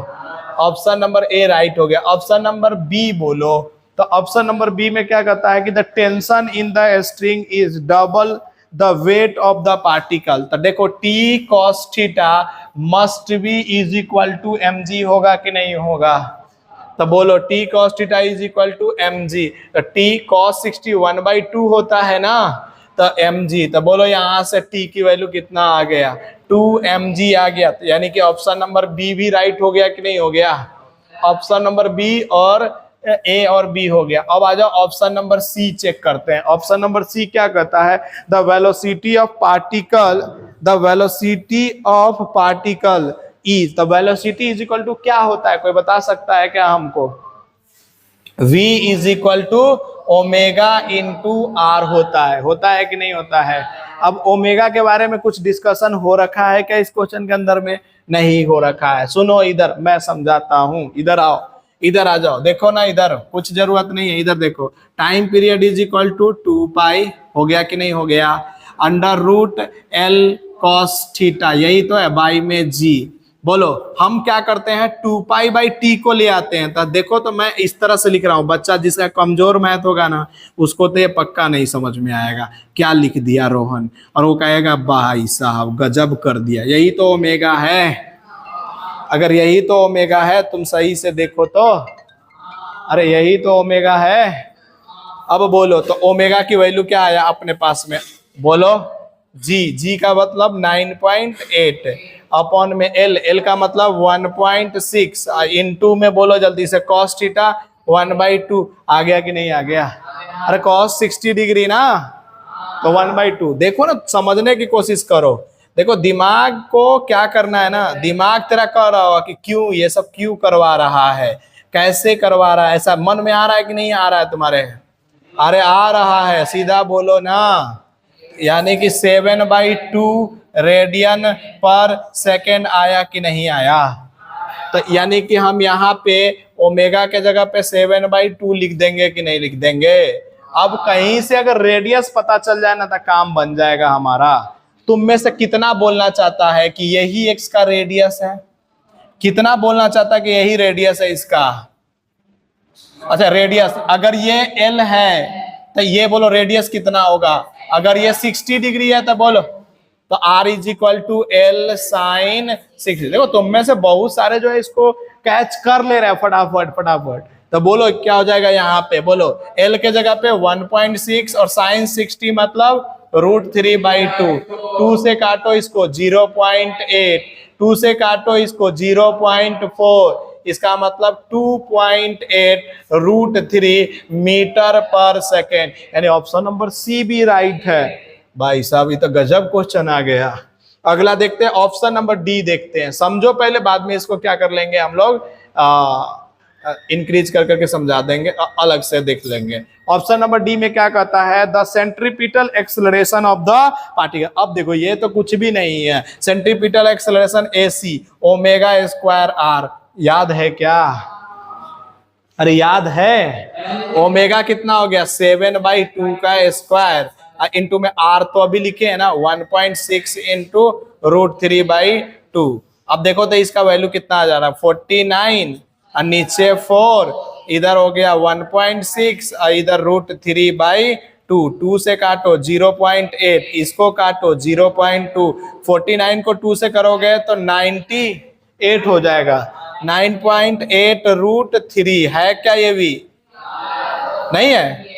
ऑप्शन नंबर ए राइट हो गया। ऑप्शन नंबर बी बोलो। तो ऑप्शन नंबर बी में क्या कहता है कि the tension in the string is double the weight of the particle. तो देखो T cos theta must be is equal to mg होगा कि नहीं होगा? तो बोलो T cos theta is equal to mg। तो टी कॉस 60 1/2 होता है ना, तो mg। तो बोलो यहाँ से t की वैल्यू कितना आ गया? 2mg आ गया। तो यानी कि ऑप्शन नंबर बी भी राइट हो गया कि नहीं हो गया? ऑप्शन नंबर बी और ए और बी हो गया। अब आ जाओ ऑप्शन नंबर सी चेक करते हैं। ऑप्शन नंबर सी क्या कहता है? The velocity of particle, the velocity of particle is, the velocity is equal to क्या होता है? कोई बता सकता है क्या हमको? v is equal to omega into r होता है कि नहीं होता है? अब ओमेगा के बारे में कुछ डिस्कशन हो रखा है क्या इस क्वेश्चन के अंदर में? नहीं हो रखा है। सुनो इधर मैं समझाता हूं, इधर आओ, इधर आ जाओ, देखो ना इधर, कुछ जरूरत नहीं है, इधर देखो। Time period is equal to 2 pi हो गया कि नहीं हो गया? Under root L cos theta, यही तो है, बाई में जी। बोलो हम क्या करते हैं? 2 पाई बाई टी को ले आते हैं। तो देखो तो मैं इस तरह से लिख रहा हूं, बच्चा जिसका कमजोर मैथ होगा ना उसको तो ये पक्का नहीं समझ में आएगा क्या लिख दिया रोहन, और वो कहेगा भाई साहब गजब कर दिया। यही तो ओमेगा है। अगर यही तो ओमेगा है, तुम सही से देखो तो, अरे यही तो ओमेगा है। अब बोलो तो ओमेगा की वैल्यू क्या आया अपने पास में? बोलो जी का मतलब 9.8 अपॉन में एल का मतलब 1.6 इनटू में बोलो जल्दी से cos थीटा 1/2 आ गया कि नहीं आ गया? अरे cos 60 डिग्री ना, तो 1/2। देखो ना, समझने की कोशिश करो। देखो दिमाग को क्या करना है ना, दिमाग तेरा कह रहा होगा कि क्यों ये सब क्यों करवा रहा है, कैसे करवा रहा है, ऐसा मन में आ रहा है कि नहीं आ रहा है तुम्हारे? अरे आ रहा है, सीधा बोलो ना। यानी कि 7/2 रेडियन पर सेकेंड आया कि नहीं आया? तो यानी कि हम यहाँ पे ओमेगा के जगह पे 7/2 लिख देंगे कि नहीं लिख देंगे? अब कहीं से अगर रेडियस पता चल जाए ना तो काम बन जाएगा हमारा। तुम में से कितना बोलना चाहता है कि यही एक्स का रेडियस है? कितना बोलना चाहता है कि यही रेडियस है इसका? अच्छा रेडियस, अगर ये एल है तो ये बोलो रेडियस कितना होगा? अगर ये 60 डिग्री है तो बोलो, तो r is equal to L sine 60। देखो तुम में से बहुत सारे जो है इसको कैच कर ले रहे हैं फटाफट। तो बोलो क्या हो जाएगा यहाँ पे? बोलो l के जगह पे 1.6 और साइन 60 मतलब √3/2। 2 से काटो इसको 0.8, 2 से काटो इसको 0.4, इसका मतलब 2.8 √3 मीटर पर सेकेंड। यानी ऑप्शन नंबर सी भी राइट है। भाई साहब ये तो गजब क्वेश्चन आ गया। अगला देखते हैं, ऑप्शन नंबर डी देखते हैं। समझो पहले, बाद में इसको क्या कर लेंगे हम लोग, इंक्रीज कर करके समझा देंगे, अलग से देख लेंगे। ऑप्शन नंबर डी में क्या कहता है? The centripetal acceleration of the particle. अब देखो ये तो कुछ भी नहीं है, centripetal acceleration AC omega square r, याद है क्या? अरे याद है, ओमेगा कितना हो गया? 7/2 का स्क्वायर इंटू में आर तो अभी लिखे है ना 1.6 इंटू √3/2। अब देखो तो इसका वैल्यू कितना आ जा रहा है? 49 और नीचे 4, इधर हो गया 1.6 और इधर √3/2। 2 से काटो 0.8, इसको काटो 0.2, 49 को 2 से करोगे तो 98 हो जाएगा। 9.8 √3 है क्या? ये भी नहीं है।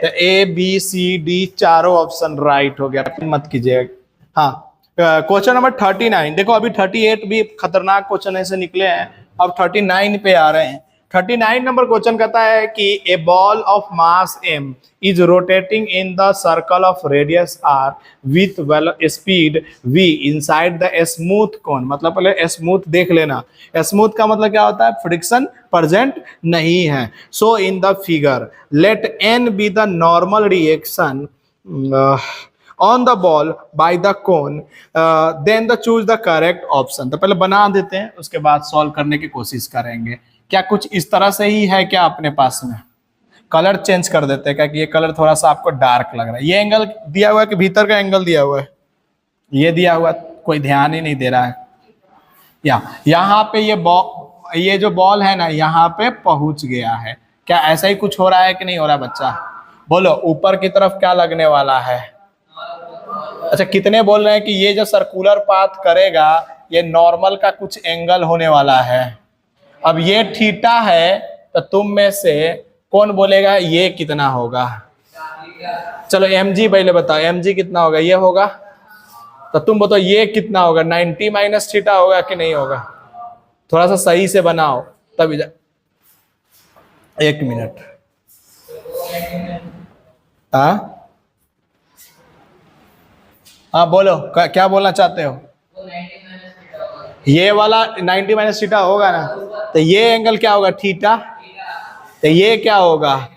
तो ABCD चारों ऑप्शन राइट हो गया, मत कीजिएगा। हाँ क्वेश्चन नंबर 39 देखो, अभी 38 भी खतरनाक क्वेश्चन ऐसे निकले हैं, अब 39 पे आ रहे हैं। 39 नंबर क्वेश्चन कहता है कि a ball of mass m is rotating in the circle of radius r with speed v inside the smooth cone. मतलब पहले स्मूथ देख लेना, स्मूथ का मतलब क्या होता है? फ्रिक्शन प्रेजेंट नहीं है। So in the figure let n be the normal reaction on the ball by the cone, then the choose the correct option. तो पहले बना देते हैं, उसके बाद सॉल्व करने की कोशिश करेंगे। क्या कुछ इस तरह से ही है क्या अपने पास में? कलर चेंज कर देते हैं क्या, कि ये कलर थोड़ा सा आपको डार्क लग रहा है। ये एंगल दिया हुआ है कि भीतर का एंगल दिया हुआ है? ये दिया हुआ, कोई ध्यान ही नहीं दे रहा है। यहाँ पे ये जो बॉल है ना, यहाँ पे पहुंच गया है। क्या ऐसा ही कुछ हो रहा है कि नहीं हो रहा बच्चा? बोलो ऊपर की तरफ क्या लगने वाला है? अच्छा, कितने बोल रहे हैं कि ये जो सर्कुलर पाथ करेगा ये नॉर्मल का कुछ एंगल होने वाला है? अब ये थीटा है, तो तुम में से कौन बोलेगा ये कितना होगा? चलो mg पहले बताओ, mg कितना होगा? ये होगा। तो तुम बताओ ये कितना होगा? 90 माइनस थीटा होगा कि नहीं होगा? थोड़ा सा सही से बनाओ तब। एक मिनट। हाँ बोलो, क्या बोलना चाहते हो? ये वाला 90 माइनस थीटा होगा ना, तो ये एंगल क्या होगा? थीटा। तो ये क्या होगा?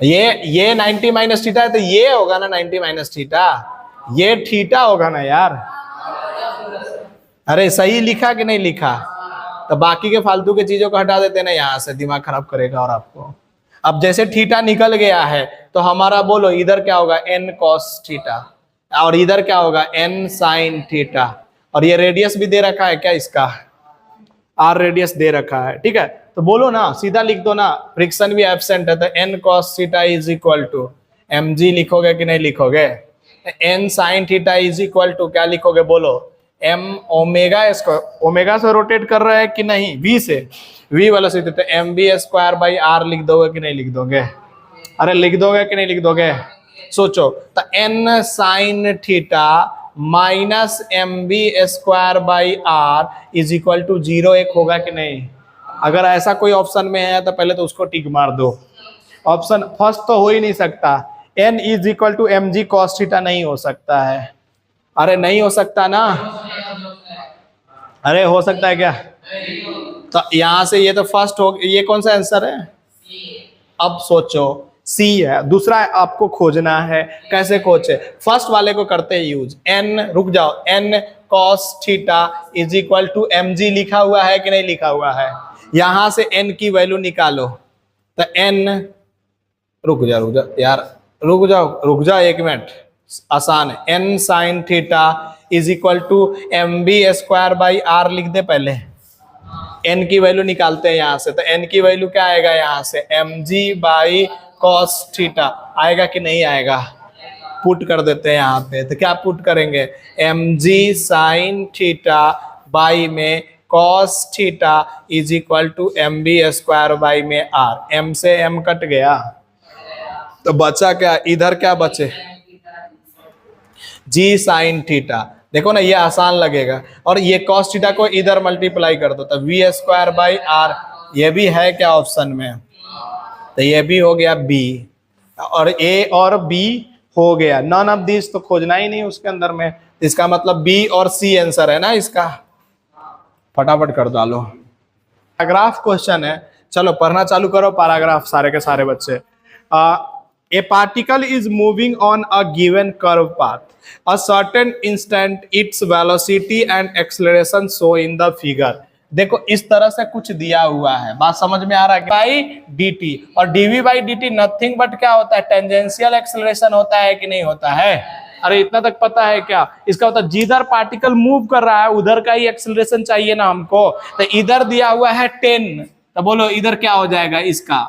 ये 90 माइनस थीटा है, तो ये होगा ना 90 माइनस थीटा। ये थीटा होगा ना यार। अरे सही लिखा कि नहीं लिखा? तो बाकी के फालतू के चीजों को हटा देते ना, यहाँ से दिमाग खराब करेगा और आपको। अब जैसे थीटा निकल गया है, तो हमारा बोलो इधर क्या होगा? n cos थीटा, और इधर क्या होगा? n sin theta. और ये रेडियस भी दे रखा है क्या इसका? r रेडियस दे रखा है, ठीक है। तो बोलो ना, सीधा लिख दो ना, फ्रिक्शन भी एब्सेंट है, तो n cos theta is equal to mg लिखोगे कि नहीं लिखोगे? n sin theta is equal to क्या लिखोगे? बोलो m ओमेगा स्क्वायर। ओमेगा से रोटेट कर रहा है कि नहीं? v से, v वाला से, तो mv स्क्वायर बाई r लिख दोगे कि नहीं लिख दोगे? अरे लिख दोगे कि नहीं लिख दोगे? सोचो। तो n sin theta minus mv square by r is equal to 0 एक होगा कि नहीं? अगर ऐसा कोई ऑप्शन में है तो पहले तो उसको टिक मार दो। ऑप्शन फर्स्ट तो हो ही नहीं सकता। n is equal to mg cos theta नहीं हो सकता है। अरे नहीं हो सकता ना? अरे हो सकता है क्या? तो यहां से ये तो फर्स्ट हो, ये कौन सा आंसर है? अब सोचो, सी है। दूसरा आपको खोजना है, कैसे खोजे? फर्स्ट वाले को करते हैं यूज। n, रुक जाओ, n cos theta is equal to mg लिखा हुआ है कि नहीं लिखा हुआ है? यहां से n की वैल्यू निकालो। तो n, रुक जाओ यार, रुक जाओ एक मिनट, आसान है। n sin theta is equal to mv square by r लिख दे पहले। n की वैल्यू निकालते हैं यहां से, तो n की वैल्यू क्या आएगा? यहां से mg बाई cos थीटा आएगा कि नहीं आएगा? पुट कर देते हैं यहाँ पे। तो क्या पुट करेंगे? mg sin थीटा बाई में cos theta is equal to mv square by में r। m से m कट गया, तो बचा क्या? इधर क्या बचे? g sin theta. देखो ना, ये आसान लगेगा। और ये cos थीटा को इधर मल्टीप्लाई कर दो, तो v स्क्वायर बाई r। ये भी है क्या ऑप्शन में? तो ये भी हो गया b, और a और b हो गया। नन ऑफ दिस तो खोजना ही नहीं उसके अंदर में, इसका मतलब b और c आंसर है ना इसका। फटाफट कर डालो। पैराग्राफ क्वेश्चन है, चलो पढ़ना चालू करो पैराग्राफ सारे के सारे बच्चे। A particle is moving on a given curve path. A certain instant its velocity and acceleration show in the figure. देखो इस तरह से कुछ दिया हुआ है, बात समझ में आ रहा है? बाई dt, और dv by dt nothing but क्या होता है? टेंजेंशियल एक्सेलरेशन होता है कि नहीं होता है? अरे इतना तक पता है क्या? इसका मतलब जिधर पार्टिकल मूव कर रहा है उधर का ही एक्सेलरेशन चाहिए ना हमको। तो इधर दिया हुआ है 10, तो बोलो इधर क्या हो जाएगा इसका?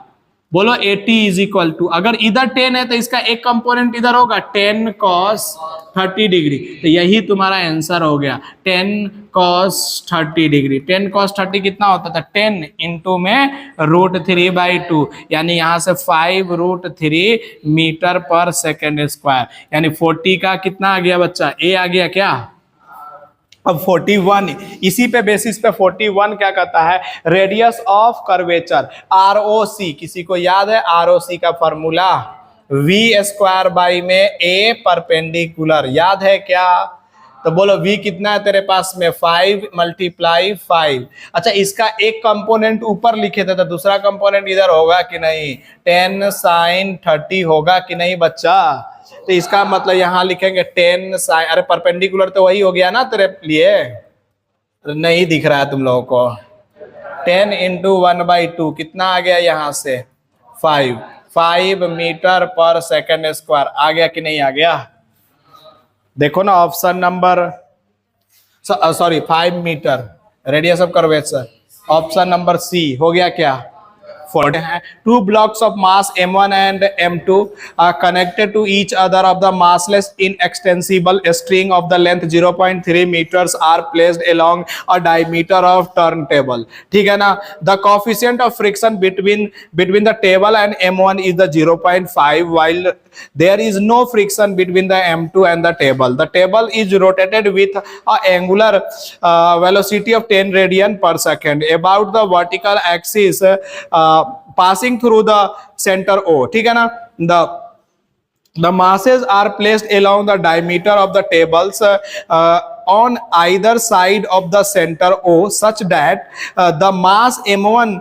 बोलो 80 इज इक्वल टू, अगर इधर 10 है तो इसका एक कंपोनेंट इधर होगा 10 cos 30 डिग्री। तो यही तुम्हारा आंसर हो गया, 10 cos 30 डिग्री। 10 cos 30 कितना होता था? 10 इंटू में √3/2, यानी यहाँ से 5√3 मीटर पर सेकेंड स्क्वायर, यानी 40 का कितना आ गया बच्चा? ए आ गया क्या? अब 41, इसी पे बेसिस पे 41 क्या कहता है? Radius of curvature, ROC। किसी को याद है ROC का फॉर्मूला? v स्क्वायर बाई में a परपेंडिकुलर, याद है क्या? तो बोलो v कितना है तेरे पास में 5 × 5। अच्छा इसका एक कंपोनेंट ऊपर लिखे थे तो दूसरा कंपोनेंट इधर होगा कि नहीं, 10 sin 30 होगा कि नहीं बच्चा। तो इसका मतलब यहां लिखेंगे 10 sin, अरे परपेंडिकुलर तो वही हो गया ना तेरे लिए, नहीं दिख रहा है तुम लोगों को। 10 × 1/2 कितना आ गया यहाँ से 5 मीटर/सेकंड स्क्वायर आ गया कि नहीं आ गया। देखो ना option number, sorry 5 metre radius of curvature, option number C हो गया क्या। 2 blocks of mass m1 and m2 are connected to each other of the massless inextensible string of the length 0.3 meters are placed along a diameter of turntable। ठीक है ना। The coefficient of friction between the table and m1 is the 0.5 while there is no friction between the m2 and the table। The table is rotated with a angular velocity of 10 radian per second about the vertical axis passing through the center O। ठीक है ना। The masses are placed along the diameter of the tables on either side of the center O such that the mass m1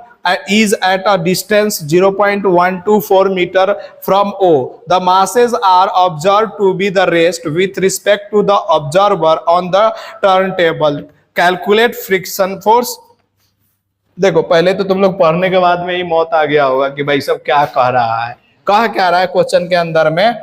is at a distance 0.124 meter from O। The masses are observed to be the rest with respect to the observer on the turntable। Calculate friction force। देखो पहले तो तुम लोग पढ़ने के बाद में ही मौत आ गया होगा कि भाई सब क्या कह रहा है, कह क्या रहा है क्वेश्चन के अंदर में,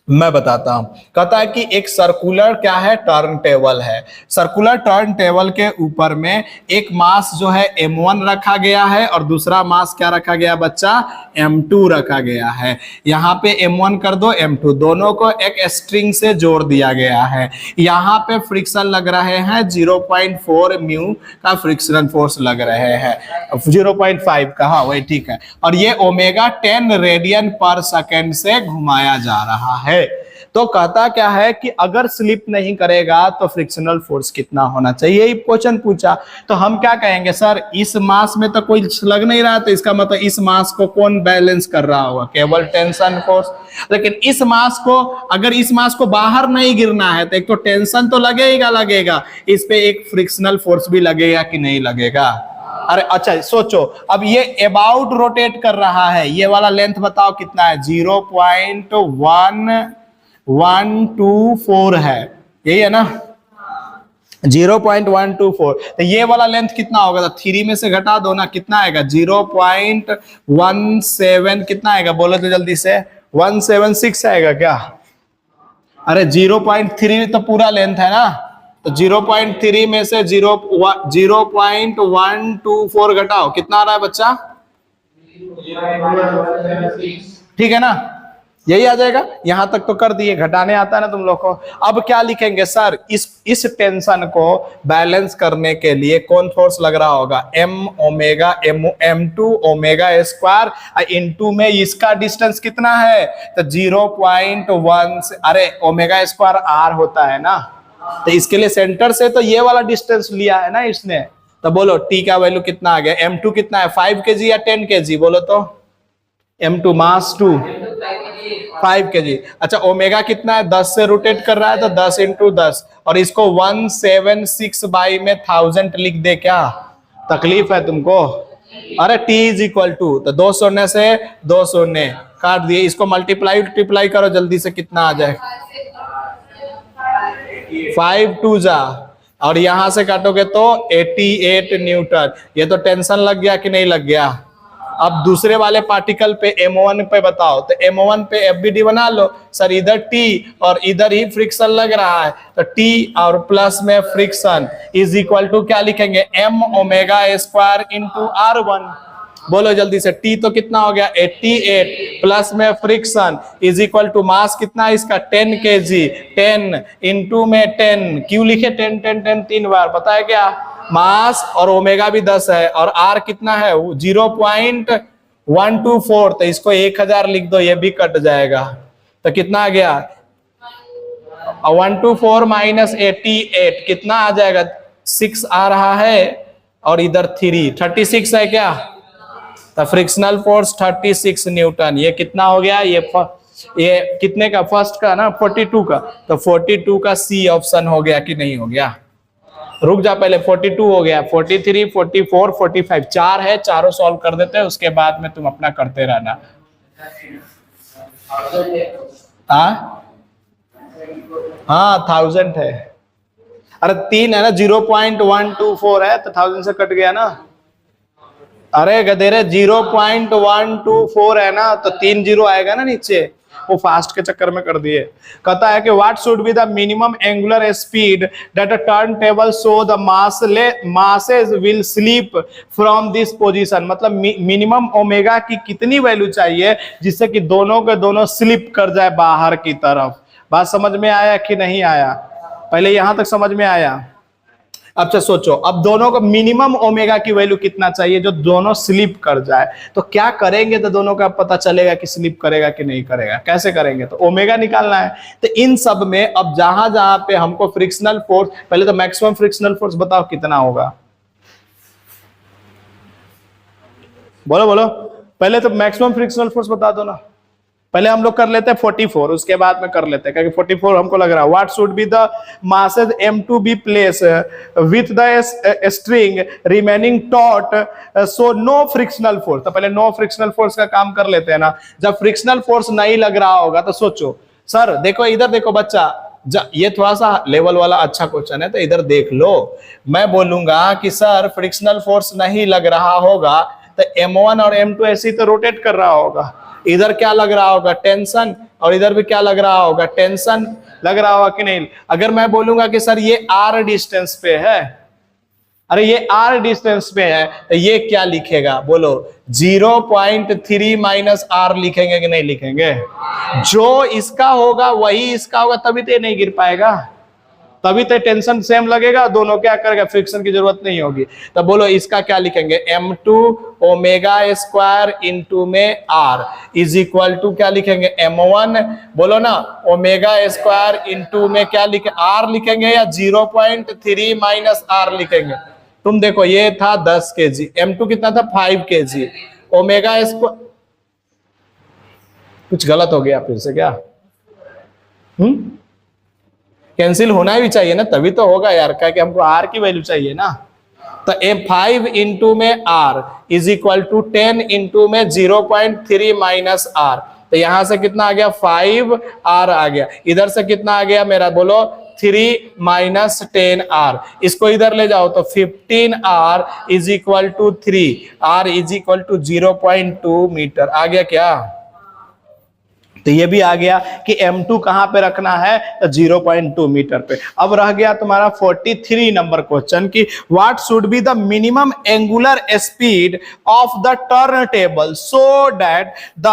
मैं बताता हूं। कहता है कि एक सर्कुलर क्या है, टर्न टेबल है। सर्कुलर टर्न टेबल के ऊपर में एक मास जो है m1 रखा गया है और दूसरा मास क्या रखा गया बच्चा, m2 रखा गया है। यहाँ पे m1 कर दो m2, दोनों को एक स्ट्रिंग से जोड़ दिया गया है। यहाँ पे फ्रिक्शन लग रहे हैं 0.4 म्यू का फ्रिक्शन फोर्स लग रहे हैं, 0.5 का, हाँ वही ठीक है। और ये ओमेगा 10 रेडियन पर सेकेंड से घुमाया जा रहा है। तो कहता क्या है कि अगर स्लिप नहीं करेगा तो फ्रिक्शनल फोर्स कितना होना चाहिए, यही क्वेश्चन पूछा। तो हम क्या कहेंगे, सर इस मास में तो कोई लग नहीं रहा, तो इसका मतलब इस मास को कौन बैलेंस कर रहा होगा, केवल टेंशन फोर्स। लेकिन इस मास को, अगर इस मास को बाहर नहीं गिरना है तो एक तो टेंशन तो लगेगा, इस पे एक फ्रिक्शनल फोर्स भी लगेगा कि नहीं लगेगा। अरे अच्छा सोचो, अब ये अबाउट रोटेट कर रहा है, ये वाला लेंथ बताओ कितना है, 0.1124 है, यही है ना, 0.124। तो ये वाला लेंथ कितना होगा, तो 3 में से घटा दो ना, कितना आएगा 0.17, कितना आएगा बोलो तो जल्दी से, 176 आएगा क्या। अरे 0.3 तो पूरा लेंथ है ना, तो 0.3 में से 0.124 घटाओ, कितना आ रहा है बच्चा, ठीक है ना, यही आ जाएगा। यहां तक तो कर दिए, घटाने आता है ना तुम लोग को। अब क्या लिखेंगे सर, इस टेंशन को बैलेंस करने के लिए कौन फोर्स लग रहा होगा, m2 ओमेगा स्क्वायर इनटू में इसका डिस्टेंस कितना है, तो 0.1, अरे ओमेगा स्क्वायर r होता है ना, तो इसके लिए सेंटर से तो ये वाला डिस्टेंस लिया है ना इसने। तो बोलो t का वैल्यू कितना आ गया, m2 कितना है 5 kg या 10 kg, बोलो तो, m2 मास 2 5 kg। अच्छा ओमेगा कितना है, 10 से रोटेट कर रहा है तो 10 × 10, और इसको 176 बाई में 1000 लिख दे, क्या तकलीफ है तुमको। अरे t = तो 2 शून्य से 2 शून्य काट दिए, इसको मल्टीप्लाई करो जल्दी से, कितना आ जाए 5 2 जा, और यहां से काटोगे तो 88 न्यूटन। ये तो टेंशन लग गया कि नहीं लग गया। अब दूसरे वाले पार्टिकल पे m1 पे बताओ, तो m1 पे FBD बना लो सर, इधर t और इधर ही फ्रिक्शन लग रहा है, तो t और प्लस में फ्रिक्शन इज इक्वल टू क्या लिखेंगे, m omega square into r1। बोलो जल्दी से, t तो कितना हो गया 88 प्लस में friction is equal to mass कितना है इसका 10 kg, 10 इंटू में 10, क्यों लिखे 10 10 10 3 बार, पता है क्या, मास और ओमेगा भी 10 है और r कितना है 0.124, तो इसको 1000 लिख दो, ये भी कट जाएगा, तो कितना आ गया 124 माइनस 88 कितना आ जाएगा, 6 आ रहा है, और इधर 36 है क्या, तो फ्रिक्शनल फोर्स 36 न्यूटन। ये कितना हो गया, ये ये कितने का, फर्स्ट का ना 42 का, तो 42 का सी ऑप्शन हो गया कि नहीं हो गया? रुक जा, पहले 42 हो गया, 43, 44, 45, चार है, चारों सॉल्व कर देते हैं, उसके बाद में तुम अपना करते रहना। हाँ 1000 है, अरे 3 है ना, 0.124 है तो 1000 से कट गया ना। अरे गधेरे 0.124 है ना, तो 3 जीरो आएगा ना नीचे, वो फास्ट के चक्कर में कर दिए। कहता है कि what should be the minimum angular speed that a turn table so the masses will sleep from this position, मतलब मिनिमम ओमेगा की कितनी वैल्यू चाहिए जिससे कि दोनों के दोनों स्लिप कर जाए बाहर की तरफ। बात समझ में आया कि नहीं आया? पहले यहां तक समझ में आया? अब से सोचो, अब दोनों को मिनिमम ओमेगा की वैल्यू कितना चाहिए जो दोनों स्लिप कर जाए, तो क्या करेंगे तो दोनों का पता चलेगा कि स्लिप करेगा कि नहीं करेगा। कैसे करेंगे? तो ओमेगा निकालना है। तो इन सब में अब जहां जहां पे हमको फ्रिक्शनल फोर्स, पहले तो मैक्सिमम फ्रिक्शनल फोर्स बताओ कितना होगा, बोलो बोलो, पहले तो मैक्सिमम फ्रिक्शनल फोर्स बता दो ना। पहले हम लोग कर लेते हैं 44, उसके बाद में कर लेते हैं, क्योंकि 44 हमको लग रहा है। What should be the masses m2 be placed with the string remaining taut so no frictional force. तो पहले नो फ्रिक्शनल फोर्स का काम कर लेते हैं ना। जब फ्रिक्शनल फोर्स नहीं लग रहा होगा तो सोचो, सर देखो इधर देखो बच्चा, ये थोड़ा सा लेवल वाला अच्छा क्वेश्चन है, तो इधर देख लो। मैं बोलूंगा कि सर फ्रिक्शनल फोर्स नहीं लग रहा होगा तो m1 और m2 ऐसे ही तो रोटेट कर रहा होगा। इधर क्या लग रहा होगा? टेंशन, और इधर भी क्या लग रहा होगा? टेंशन लग रहा होगा कि नहीं? अगर मैं बोलूंगा कि सर ये r डिस्टेंस पे है, अरे ये r डिस्टेंस पे है, तो ये क्या लिखेगा बोलो? 0.3 माइनस r लिखेंगे कि नहीं लिखेंगे? जो इसका होगा वही इसका होगा, तभी तो नहीं गिर पाएगा, तभी तो टेंशन सेम लगेगा, दोनों क्या करेगा, फ्रिक्शन की जरूरत नहीं होगी। तो बोलो इसका क्या लिखेंगे? m2 ओमेगा स्क्वायर इंटू में r इज इक्वल टू क्या लिखेंगे? m1 बोलो ना ओमेगा स्क्वायर इंटू में क्या लिखे, r लिखेंगे या 0.3 माइनस r लिखेंगे? तुम देखो ये था 10 kg, m2 कितना था? 5 kg, ओमेगा स्क्वायर, कुछ गलत हो गया फिर से क्या? कैंसिल होना भी चाहिए ना, तभी तो होगा यार, क्या कि हमको r की वैल्यू चाहिए ना। तो m5 इंटू में r is equal to 10 into में 0.3 माइनस r, तो यहां से कितना आ गया? 5r आ गया। इधर से कितना आ गया मेरा बोलो? 3 माइनस 10r। इसको इधर ले जाओ तो 15r is equal to 3, r is equal to 0.2 metre आ गया क्या? तो ये भी आ गया कि m2 कहां पे रखना है? तो 0.2 मीटर पे। अब रह गया तुम्हारा 43 नंबर क्वेश्चन की what should be the minimum angular speed of the turn table so that the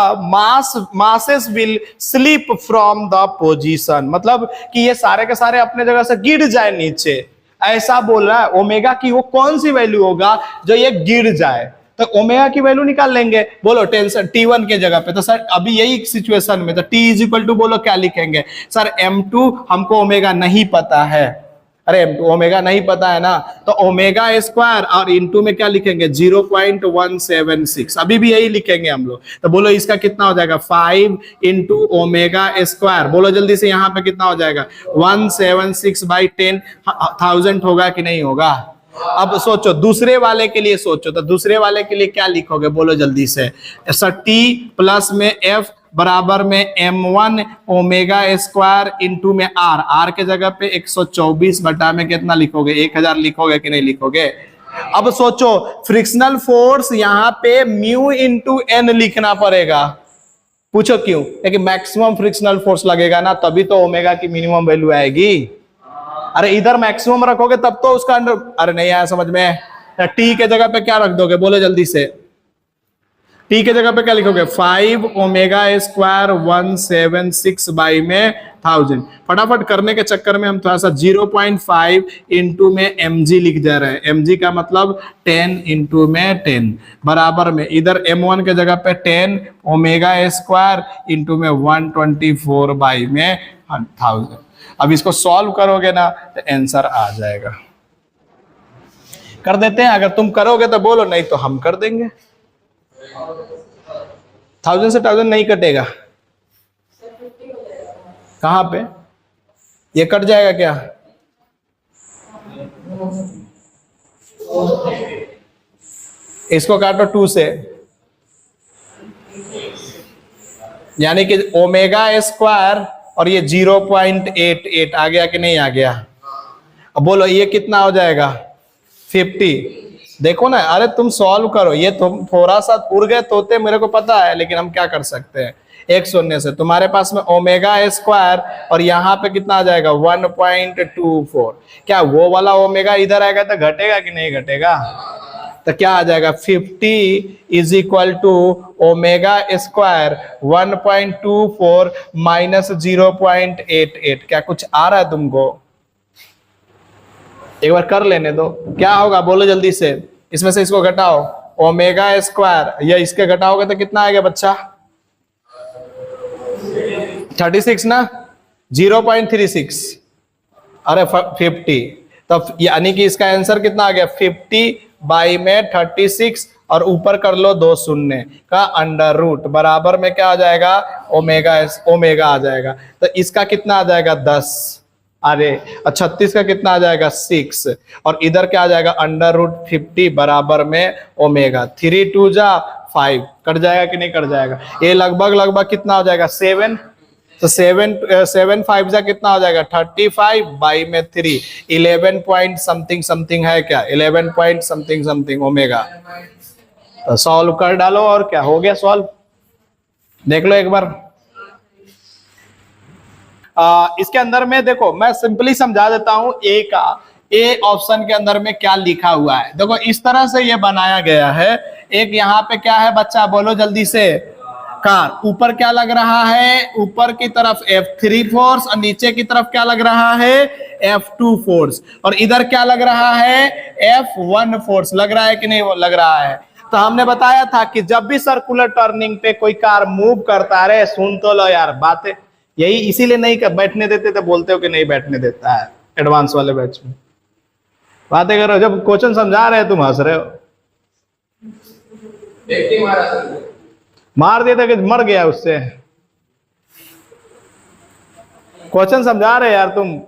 masses will slip from the position, मतलब कि ये सारे के सारे अपने जगह से गिर जाए नीचे, ऐसा बोल रहा है। ओमेगा की वो कौन सी वैल्यू होगा जो ये गिर जाए? तो ओमेगा की वैल्यू निकाल लेंगे। बोलो टेंशन T1 के जगह पे, तो सर अभी यही सिचुएशन में तो T इज इक्वल टू बोलो क्या लिखेंगे? सर m2 हमको ओमेगा नहीं पता है, अरे m2 ओमेगा नहीं पता है ना, तो ओमेगा स्क्वायर और इंटू में क्या लिखेंगे? 0.176, अभी भी यही लिखेंगे हम लोग। तो बोलो इसका कितना हो जाएगा? 5 इंटू ओमेगा स्क्वायर, बोलो जल्दी से यहाँ पे कितना हो जाएगा? 176 बाई 10,000 होगा कि नहीं होगा? अब सोचो दूसरे वाले के लिए सोचो, तो दूसरे वाले के लिए क्या लिखोगे बोलो जल्दी से? सर t प्लस में f बराबर में m1 ओमेगा स्क्वायर इंटू में r के जगह पे 124 बटा में कितना लिखोगे? 1000 लिखोगे कि नहीं लिखोगे? अब सोचो फ्रिक्शनल फोर्स यहाँ पे म्यू इंटू n लिखना पड़ेगा। पूछो क्यों? क्योंकि मैक्सिमम फ्रिक्शनल फोर्स लगेगा ना, तभी तो ओमेगा की मिनिमम वैल्यू आएगी। अरे इधर मैक्सिमम रखोगे तब तो उसका अंडर, अरे नहीं आया समझ में? टी के जगह पे क्या रख दोगे बोलो जल्दी से? टी के जगह पे क्या लिखोगे? 5 ओमेगा स्क्वायर 176 बाई में 1000। फटाफट करने के चक्कर में हम थोड़ा सा 0.5 इंटू में mg लिख जा रहे हैं। mg का मतलब 10 इंटू में 10 बराबर में इधर m1 के जगह पे 10 ओमेगा स्क्वायर इंटू में 124 बाई में 1000। अब इसको सॉल्व करोगे ना तो आंसर आ जाएगा। कर देते हैं, अगर तुम करोगे तो बोलो, नहीं तो हम कर देंगे। 1000 से 1000 नहीं कटेगा। कहां पे ये कट जाएगा क्या? इसको काटो 2 से, यानी कि ओमेगा स्क्वायर और ये 0.88 आ गया कि नहीं आ गया? अब बोलो ये कितना हो जाएगा? 50। देखो ना, अरे तुम सॉल्व करो, ये तुम थोड़ा सा उड़ गए तोते, मेरे को पता है, लेकिन हम क्या कर सकते हैं, एक शून्य से तुम्हारे पास में ओमेगा स्क्वायर और यहाँ पे कितना आ जाएगा 1.24। क्या वो वाला ओमेगा इधर आएगा तो घटेगा कि नहीं घटेगा? तो क्या आ जाएगा 50 is equal to omega square 1.24 minus 0.88। क्या कुछ आ रहा है तुमको? एक बार कर लेने दो, क्या होगा बोलो जल्दी से। इसमें से इसको घटाओ, ओमेगा स्क्वायर या इसके घटाओगे तो कितना आएगा बच्चा? 36 ना, 0.36, अरे 50। तो यानी कि इसका आंसर कितना आ गया? 50 बाई में 36 और ऊपर कर लो 2 शून्य का अंडर रूट, बराबर में क्या आ जाएगा? ओमेगा आ जाएगा। तो इसका कितना आ जाएगा? 10। अरे 36 का कितना आ जाएगा? 6। और इधर क्या आ जाएगा? अंडर रूट 50 बराबर में ओमेगा। 3 2 जा 5, कट जाएगा कि नहीं कट जाएगा? ये लगभग कितना हो जाएगा? 7। तो 7 5 जा कितना हो जाएगा? 35 बाई में 3, 11 पॉइंट समथिंग है क्या? 11 पॉइंट समथिंग ओमेगा। तो सॉल्व कर डालो, और क्या हो गया सॉल्व, देख लो एक बार। इसके अंदर में देखो, मैं सिंपली समझा देता हूं ए ऑप्शन के अंदर में क्या लिखा हुआ है। देखो इस तरह से ये बनाया गया है। एक यहाँ पे क्या है बच्चा, बोलो जल्दी से, कार। ऊपर क्या लग रहा है? ऊपर की तरफ F3 फोर्स और नीचे की तरफ क्या लग रहा है? F2 force. और इधर क्या लग रहा है? F1 force. लग रहा है कि नहीं? वो लग रहा है। तो हमने बताया था कि जब भी सर्कुलर टर्निंग पे कोई कार मूव करता रहे, सुन तो लो यार बातें, यही इसीलिए नहीं बैठने देते थे, बोलते हो कि नहीं बैठने देता है एडवांस वाले बैच में। बातें करो, जब क्वेश्चन समझा रहे तुम हंस रहे हो। मार दिया था कि मर गया उससे। क्वेश्चन समझा रहे यार तुम।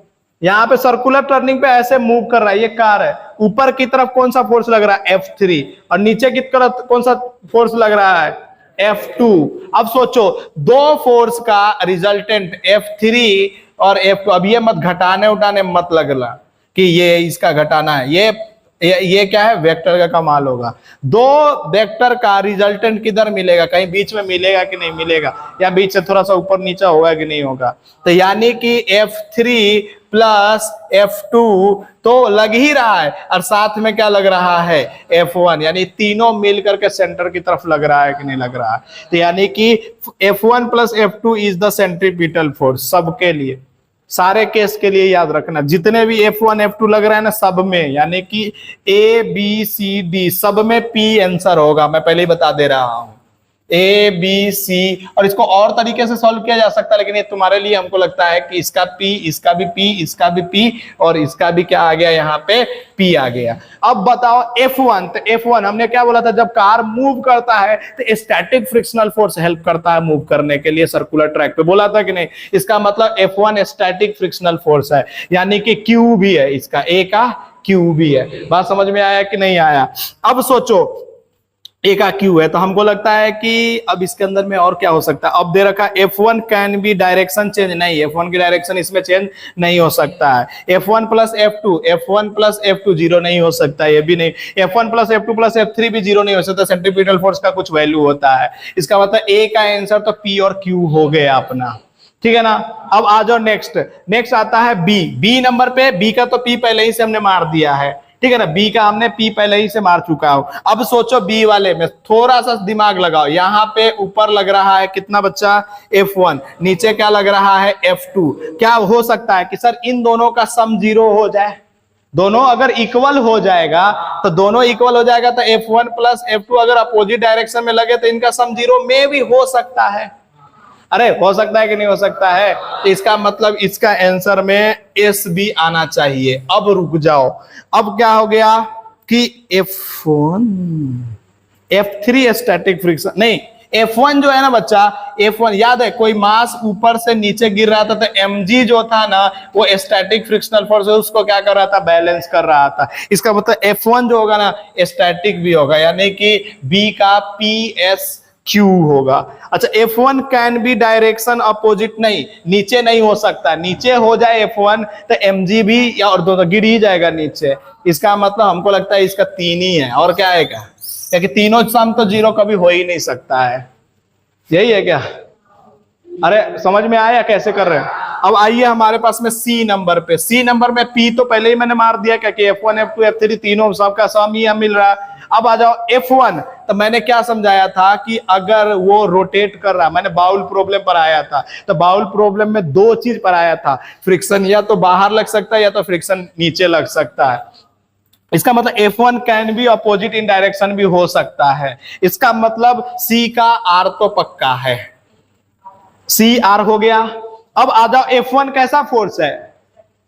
यहाँ पे सर्कुलर टर्निंग पे ऐसे मूव कर रहा है, ये कार है। ऊपर की तरफ कौन सा फोर्स लग रहा है? F3। और नीचे की तरफ कौन सा फोर्स लग रहा है? F2। अब सोचो, दो फोर्स का रिजल्टेंट F3 और F2। अब ये मत घटाने उठाने मत लगना कि ये इसका घटाना है, ये क्या है? वेक्टर का कमाल होगा। दो वेक्टर का रिजल्टेंट किधर मिलेगा? कहीं बीच में मिलेगा कि नहीं मिलेगा? या बीच से थोड़ा सा ऊपर नीचे होगा कि नहीं होगा? तो यानी कि F3 प्लस F2 तो लग ही रहा है, और साथ में क्या लग रहा है? F1। यानी तीनों मिल करके सेंटर की तरफ लग रहा है कि नहीं लग रहा है? तो यानी कि F1 plus F2 is the centripetal force. सबके लिए, सारे केस के लिए याद रखना, जितने भी F1 F2 लग रहा है ना, सब में, यानी कि A B C D सब में P आंसर होगा। मैं पहले ही बता दे रहा हूं, A B C। और इसको और तरीके से सॉल्व किया जा सकता है, लेकिन ये तुम्हारे लिए हमको लगता है कि इसका P, इसका भी P, इसका भी P और इसका भी क्या आ गया? यहाँ पे P आ गया। अब बताओ F1। तो F1 हमने क्या बोला था? जब कार मूव करता है तो स्टैटिक फ्रिक्शनल फोर्स हेल्प करता है मूव करने के लिए सर्कुलर ट्रैक पे, बोला था कि नहीं? इसका मतलब F1 स्टैटिक फ्रिक्शनल फोर्स है, यानी कि Q भी है इसका, A का Q भी है। बात समझ में आया कि नहीं आया? अब सोचो, A का Q है, तो हमको लगता है कि अब इसके अंदर में और क्या हो सकता है? अब दे रखा F1 can be direction change, नहीं, F1 की डायरेक्शन इसमें चेंज नहीं हो सकता है। F1 plus F2, F1 plus F2 zero नहीं हो सकता, ये भी नहीं। F1 plus F2 plus F3 भी जीरो नहीं हो सकता, सेंट्रीपिटल फोर्स का कुछ वैल्यू होता है। इसका मतलब A का आंसर तो P और Q हो गया अपना, ठीक है ना? अब आ जाओ नेक्स्ट आता है बी नंबर पे। बी का तो P पहले ही से हमने मार दिया है, ठीक है ना? बी का हमने P पहले ही से मार चुका हूं। अब सोचो बी वाले में थोड़ा सा दिमाग लगाओ। यहाँ पे ऊपर लग रहा है कितना बच्चा? F1। नीचे क्या लग रहा है? F2। क्या हो सकता है कि सर इन दोनों का सम जीरो हो जाए? दोनों अगर इक्वल हो जाएगा तो दोनों इक्वल हो जाएगा, तो F1 प्लस F2 अगर अपोजिट डायरेक्शन में लगे तो इनका सम जीरो में भी हो सकता है। अरे हो सकता है कि नहीं हो सकता है? इसका मतलब इसका आंसर में S भी आना चाहिए। अब रुक जाओ, अब क्या हो गया कि F1 F3 स्टैटिक फ्रिक्शन नहीं, F1 जो है ना बच्चा, F1 याद है, कोई मास ऊपर से नीचे गिर रहा था तो mg जो था ना वो स्टैटिक फ्रिक्शनल फोर्स है, उसको क्या कर रहा था, बैलेंस कर रहा था। इसका मतलब F1 जो होगा ना स्टैटिक भी होगा, यानी कि B का PSQ होगा। अच्छा, F1 can be direction opposite, नहीं नीचे नहीं हो सकता, नीचे हो जाए F1 तो mg भी या और दो गिर ही जाएगा नीचे। इसका मतलब हमको लगता है इसका 3 ही है, और क्या है क्या, क्योंकि तीनों सम तो 0 कभी हो ही नहीं सकता है। यही है क्या? अरे समझ में आया कैसे कर रहे हैं? अब आइए हमारे पास में सी नंबर पे, सी नंबर में पी तो पहले ही मैंने मार दिया, क्योंकि F1 F2 F3 तीनों सबका सम ही मिल रहा है। अब आ जाओ F1, तो मैंने क्या समझाया था कि अगर वो रोटेट कर रहा, मैंने बाउल प्रॉब्लम पर आया था, तो बाउल प्रॉब्लम में 2 चीज पर आया था, फ्रिक्शन या तो बाहर लग सकता है या तो फ्रिक्शन नीचे लग सकता है। इसका मतलब F1 can be opposite in direction भी हो सकता है। इसका मतलब C का R तो पक्का है, CR हो गया। अब आ जाओ F1 कैसा फोर्स है,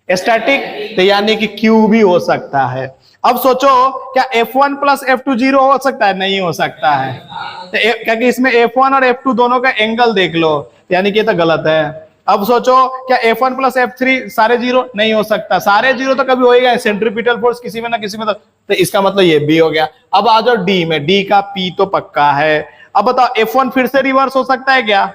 स्टैटिक, तो यानी कि Q भी हो सकता है। अब सोचो क्या F1 प्लस F2 0 हो सकता है? नहीं हो सकता है, तो क्योंकि इसमें F1 और F2 दोनों का एंगल देख लो, यानी कि ये तो गलत है। अब सोचो क्या F1 प्लस F3 सारे 0? नहीं हो सकता, सारे 0 तो कभी होएगा, सेंट्रीपिटल फोर्स किसी में ना किसी में, तो इसका मतलब ये B हो गया। अब आ जाओ D में, D का P तो पक्का है। अब बताओ F1 फिर से रिवर्स हो सकता है क्या?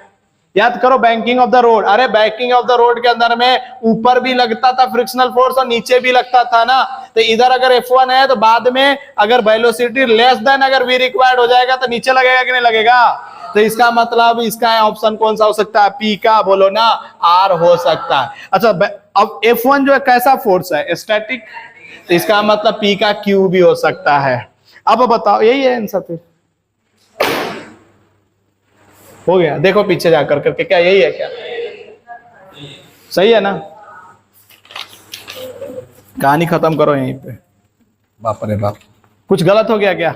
याद करो बैंकिंग ऑफ द रोड, अरे बैंकिंग ऑफ द रोड के अंदर में ऊपर भी लगता था फ्रिक्शनल फोर्स और नीचे भी लगता था ना, तो इधर अगर F1 है तो बाद में अगर वेलोसिटी लेस देन अगर V रिक्वायर्ड हो जाएगा तो नीचे लगेगा कि नहीं लगेगा? तो इसका मतलब इसका ऑप्शन कौन सा हो सकता है? P का, बोलो ना, R हो सकता है। अच्छा, अब F1 जो है कैसा फोर्स है? स्टैटिक, तो इसका मतलब P का Q भी हो सकता है। अब बताओ, यही है आंसर फिर हो गया। देखो पीछे जाकर करके, क्या यही है क्या? सही है ना? कहानी खत्म करो यहीं पे। बाप रे बाप, कुछ गलत हो गया क्या?